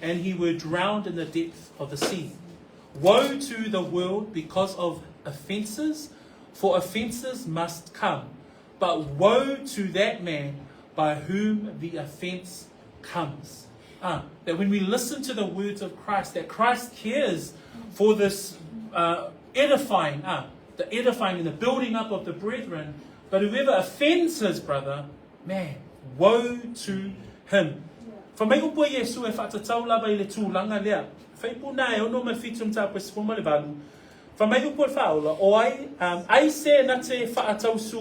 and he were drowned in the depth of the sea. Woe to the world because of offences, for offences must come. But woe to that man by whom the offence comes. That when we listen to the words of Christ, that Christ cares for this edifying, the edifying and the building up of the brethren. But whoever offends his brother, man, woe to him. Fa mai upo Yesu e whatatau lava I le tūlanga lea. Whai puna e ono me fitum tā presifoma le valu. Fa mai upo e whaola, o ai se na te whaatau su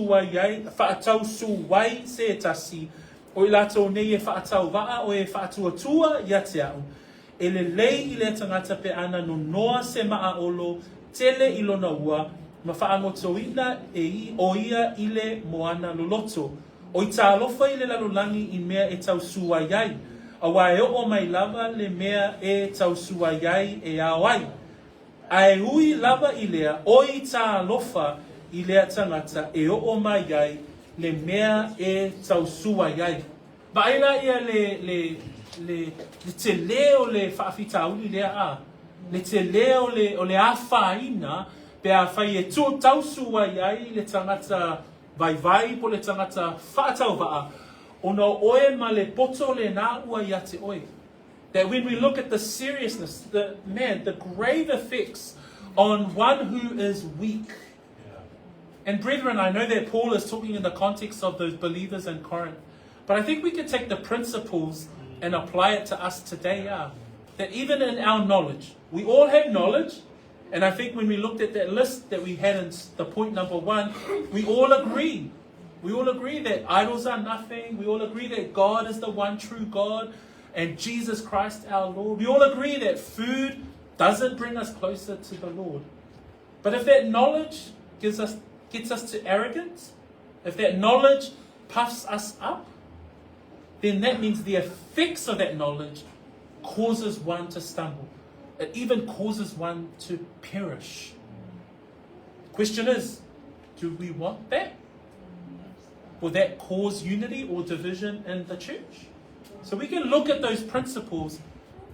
wai se e tasi, o I lato nei e whaatau waa o e whaatua tua ia te au. E le lei I le tangata pe ana no noa se maa olo, tele I lona ua, ma whaangotoina e o ia I le moana loloto. O I tā alofa I le lalolangi I mea e tau sua iai. A wae o mai lava le mea e tau sua iai e awai. Ai hui lava I lea, o I tā alofa I lea tangata e o mai iai le mea e tau sua iai. Ba aina ia le te leo le whaafitauli lea a. Le te leo o le afāina pe a whai e tō tau sua iai le tangata vai po le tangata whaatau waa. Ona oe ma le poto le nā ua ia te oe. That when we look at the seriousness, the grave effects on one who is weak. Yeah. And brethren, I know that Paul is talking in the context of those believers in Corinth, but I think we can take the principles and apply it to us today. That even in our knowledge, we all have knowledge, and I think when we looked at that list that we had in the point number 1, we all agree. We all agree that idols are nothing. We all agree that God is the one true God and Jesus Christ our Lord. We all agree that food doesn't bring us closer to the Lord. But if that knowledge gets us to arrogance, if that knowledge puffs us up, then that means the effects of that knowledge causes one to stumble. It even causes one to perish. The question is, do we want that? Will that cause unity or division in the church? So we can look at those principles.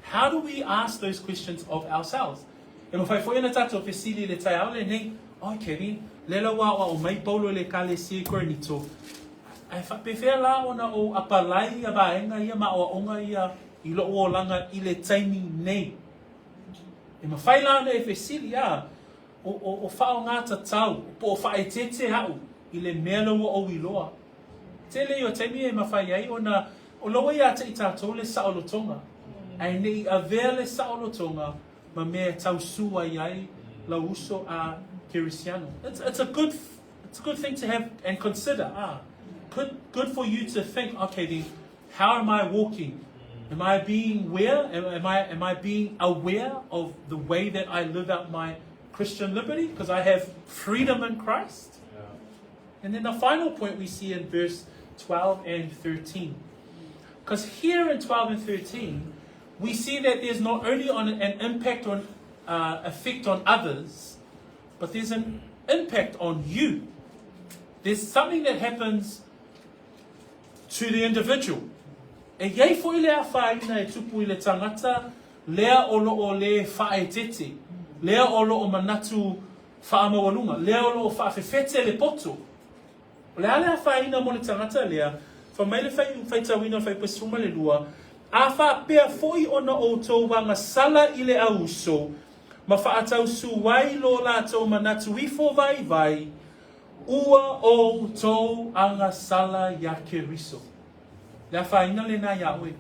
How do we ask those questions of ourselves? E mo fai foi na tato fesili le tai au le nei, oh Kevin, le la wa o mai paulo le kale si Korinito. Ai fa pe fe la ona o apalai a baenga ia ma o onga ia I lo o langa I le taimi nei. E mo fai la na e fesili o fa o ngata tau, po fa e tete hau I le melo o iloa. Tele o taimi e mawhai ai o loa ia te I tātou le saolotonga. Ai nei a vea le saolotonga ma mea tau sua iai la uso a Kerisiano. It's a good thing to have and consider. Good for you to think, okay then, how am I walking? Am I being aware? Am I being aware of the way that I live out my Christian liberty? Because I have freedom in Christ. And then the final point we see in verse 12 and 13. Because here in 12 and 13, we see that there's not only an impact on effect on others, but there's an impact on you. There's something that happens to the individual. E iei foi le afāina e tupu I le tangata, lea olo o le whaetete, lea olo o manatu whaamawalunga, lea olo o whaafefete le poto. Le ale afāina mo le tangata lea, fa mai le faitawina fai pasuma le lua, a wha pea foi ona o tau wanga sala I le auso, ma whaatau su wai lo la tau manatu ifo vai, ua o tau anga sala ya keriso. Le afāina le na yawe.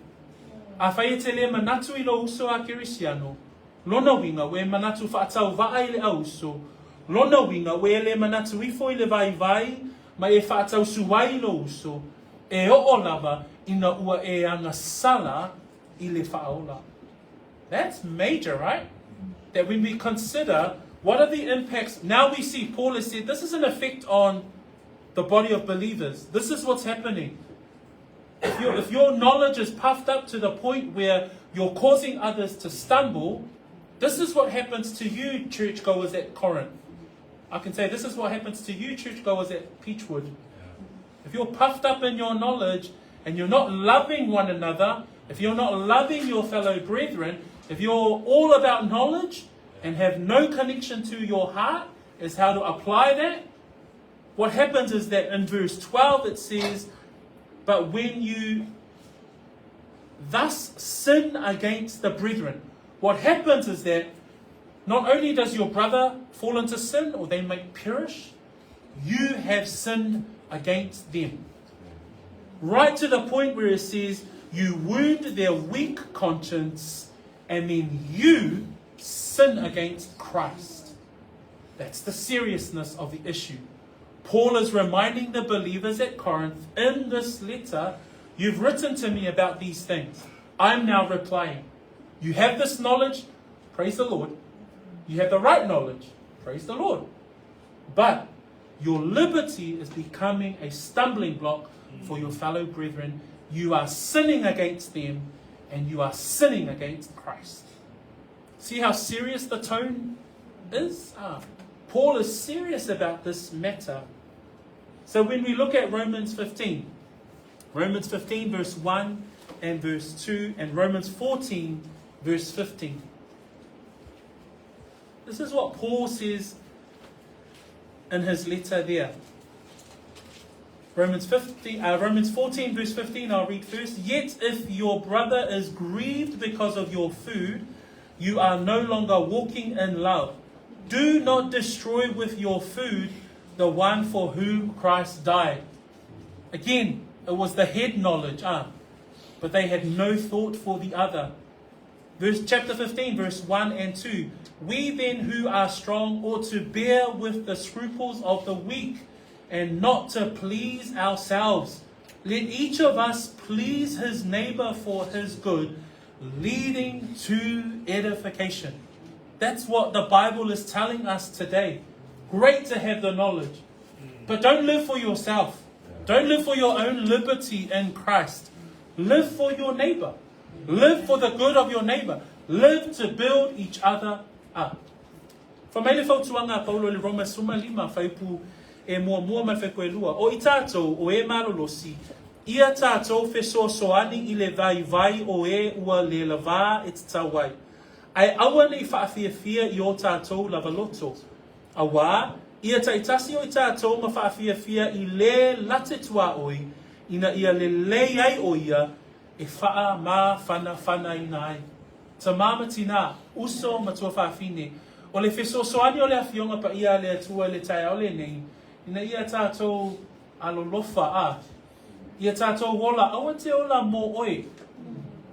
A whai te le manatu I lo uso a Kerisiano, lona winga we manatu whaatau vai le auso, lona winga we le manatu ifo I le vai, ma e whaatau suwai lo uso, e o lava ina ua e anga sala I le whaola. That's major, right? that when we consider what are the impacts, now we see Paul has said this is an effect on the body of believers. This is what's happening. If your knowledge is puffed up to the point where you're causing others to stumble, this is what happens to you, churchgoers at Corinth. I can say this is what happens to you, churchgoers at Peachwood. If you're puffed up in your knowledge and you're not loving one another, if you're not loving your fellow brethren, if you're all about knowledge and have no connection to your heart as how to apply that, what happens is that in verse 12 it says, but when you thus sin against the brethren, what happens is that not only does your brother fall into sin or they may perish, you have sinned against them. Right to the point where it says you wound their weak conscience and then you sin against Christ. That's the seriousness of the issue. Paul is reminding the believers at Corinth in this letter, you've written to me about these things. I'm now replying. You have this knowledge, praise the Lord. You have the right knowledge, praise the Lord. But your liberty is becoming a stumbling block for your fellow brethren. You are sinning against them and you are sinning against Christ. See how serious the tone is? Paul is serious about this matter. So when we look at Romans 15 verse 1 and verse 2 and Romans 14 verse 15. This is what Paul says in his letter there. Romans 14 verse 15, I'll read first. Yet if your brother is grieved because of your food, you are no longer walking in love. Do not destroy with your food the one for whom Christ died. Again, it was the head knowledge, but they had no thought for the other. Chapter 15, verse 1 and 2. We then who are strong ought to bear with the scruples of the weak and not to please ourselves. Let each of us please his neighbor for his good, leading to edification. That's what the Bible is telling us today. Great to have the knowledge. But don't live for yourself. Don't live for your own liberty in Christ. Live for your neighbor. Live for the good of your neighbor. Live to build each other up. Whamaile whautuanga Paulo le Roma suma lima whaipu e mua mai whaikoe lua. O i tātou o e marolosi. Ia tātou wheso soani i le vai o e ua le lava e te tauai. Ai awa nei whaafia i o tātou lava loto. Awa, ia taitasi o i tātou ma whaafia i le late tua oi, ina ia le lei ai o ia, e whaa mā whana ina ai. Ta māma tina, uso ma tua whaafine. O le wheso soani o le awhionga pa ia le atua le tai o le nei, ina ia tātou alolofa a. Ia tātou wola, awa te ola mō oi.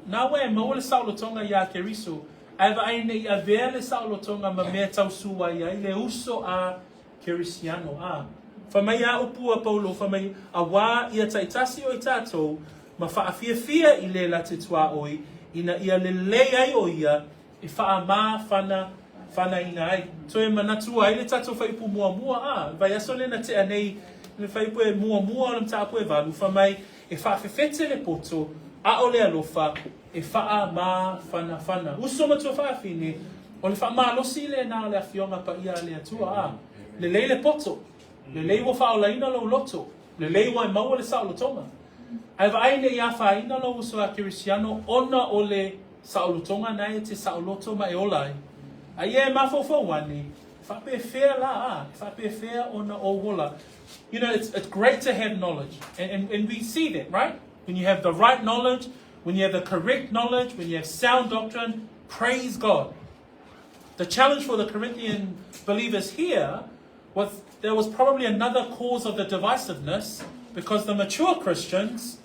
Nā wē, ma le saulotonga ia Kerisiano. Aiva aine I a vele saulotonga ma mea tausua ia I le uso a Kerisiano a. Whamai a upua Paulo, whamai a wā ia taitasi o I tātou, ma whaafia I le late tua oi, ina ia le lei ai o ia, I wha mā whana ina ai. So e manatua ai le tātou whaipu mua a, vai aso le na te anei, le whaipu e mua o le tāpu e walu, whamai e whaafefete le poto, a o le alofa, e wha mā whana. Uso matua whaafine, o le wha mā losi le nā le awhionga pa ia le atua a. Le lei le poto, le lei wa wha o laina lo loto, le lei wa maua le saulotonga. Ai wa aine I a whaina lo uso a Kerisiano, ona o le saulotonga nai te sauloto ma e olai. Ai e mawhawhau wani, whape whea la a, whape whea ona o wola. You know, it's great to have knowledge. And we see that, right? When you have the right knowledge, when you have the correct knowledge, when you have sound doctrine, praise God. The challenge for the Corinthian believers here was there was probably another cause of the divisiveness because the mature Christians,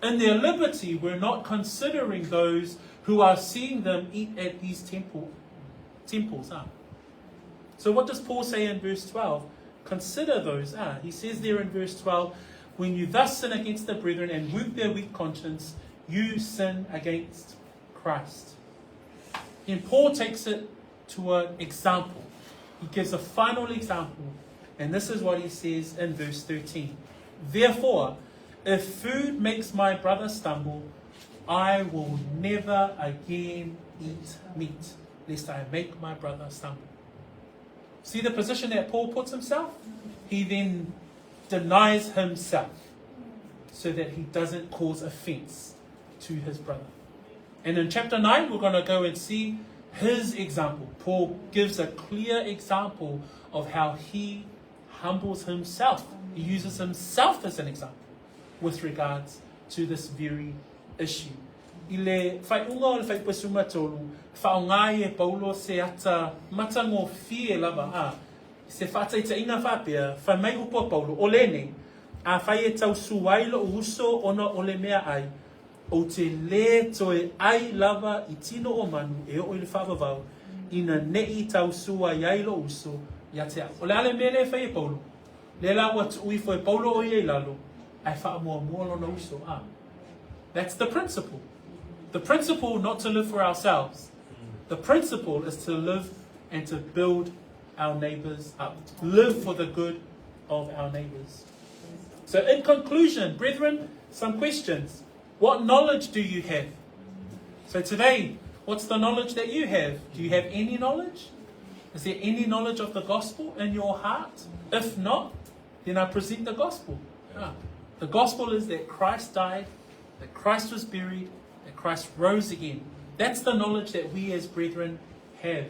in their liberty, were not considering those who are seeing them eat at these temples. So what does Paul say in verse 12? Consider those. He says there in verse 12, when you thus sin against the brethren and wound their weak conscience, you sin against Christ. And Paul takes it to an example. He gives a final example. And this is what he says in verse 13. Therefore, if food makes my brother stumble, I will never again eat meat, lest I make my brother stumble. See the position that Paul puts himself? He then denies himself so that he doesn't cause offense to his brother. And in chapter 9, we're going to go and see his example. Paul gives a clear example of how he humbles himself. He uses himself as an example with regards to this very issue. I le whai unga o le whai pasuma tolu, whaongai e Paulo se ata matango fie lava a, se whataita inga whapea, whai mai upo Paulo, o lene, a whai e tau suwailo o uso ona o le mea ai, o te le toe ai lava I tino o manu e o le whawawau, ina nei tau sua yailo uso, ia te au. O le ale mele whai e Paulo, le la wa ui fo e Paulo o iei lalo, ai wha mua mua lona uso a. That's the principle. The principle not to live for ourselves. The principle is to live and to build our neighbors up. Live for the good of our neighbors. So in conclusion, brethren, some questions. What knowledge do you have? So today, what's the knowledge that you have? Do you have any knowledge? Is there any knowledge of the gospel in your heart? If not, then I present the gospel. The gospel is that Christ died, that Christ was buried, that Christ rose again. That's the knowledge that we as brethren have.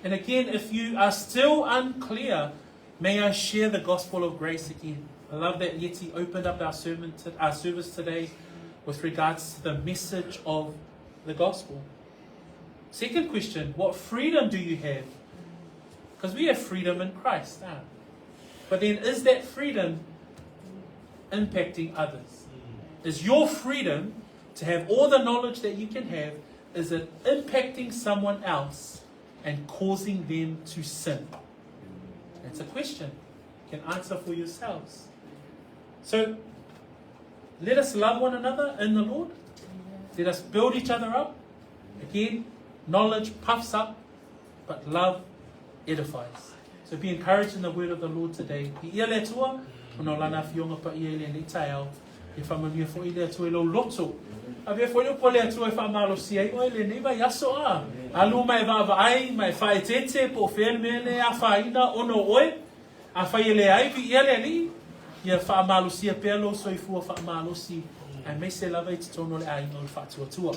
And again, if you are still unclear, may I share the gospel of grace again. I love that Yeti opened up our service today with regards to the message of the gospel. Second question, what freedom do you have? Because we have freedom in Christ. But then is that freedom impacting others? Is your freedom to have all the knowledge that you can have, is it impacting someone else and causing them to sin? That's a question. You can answer for yourselves. So, let us love one another in the Lord. Let us build each other up. Again, knowledge puffs up, but love edifies. So be encouraged in the word of the Lord today. I ia le tua, ono lana fionga pa ia le tai au. E whamania fo i le tua lo loto. A vea fo i upo le tua e whamalo si ai, oi le neiva yaso a. Alu mai vava ai, mai whae tete, po whel me le afāina ono oi. A whae le ai, vi ia le li. Ia whamalo si a pelo, so I fua whamalo si. Ai me se lava I te tono le aina o le whatua tua.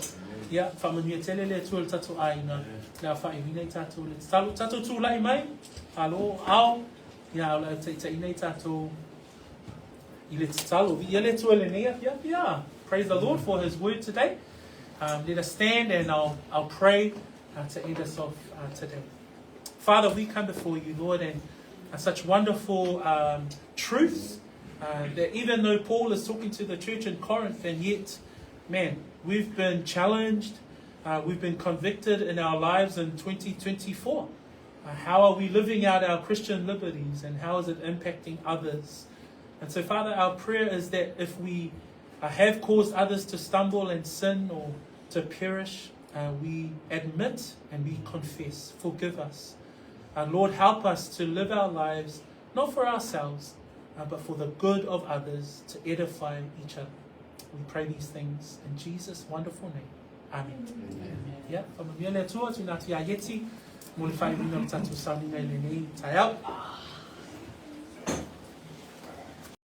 Ia, whamania tele le tua le tato aina. Le a whae vina I tato le tato tu lai mai. Alo, au. Ia, au la te ina I tato. I le talo. Ia le tua le nea. Yeah. Praise the Lord for His word today. Let us stand and I'll pray to end us off today. Father, we come before you, Lord, and such wonderful truths that even though Paul is talking to the church in Corinth, and yet, man, we've been challenged, we've been convicted in our lives in 2024. How are we living out our Christian liberties, and how is it impacting others? And so, Father, our prayer is that if we have caused others to stumble and sin or to perish, we admit and we confess. Forgive us. Lord, help us to live our lives, not for ourselves, but for the good of others, to edify each other. We pray these things in Jesus' wonderful name. Amen. Yeah, from the Yeti, Mulify Tatu Sani Nai Tai out.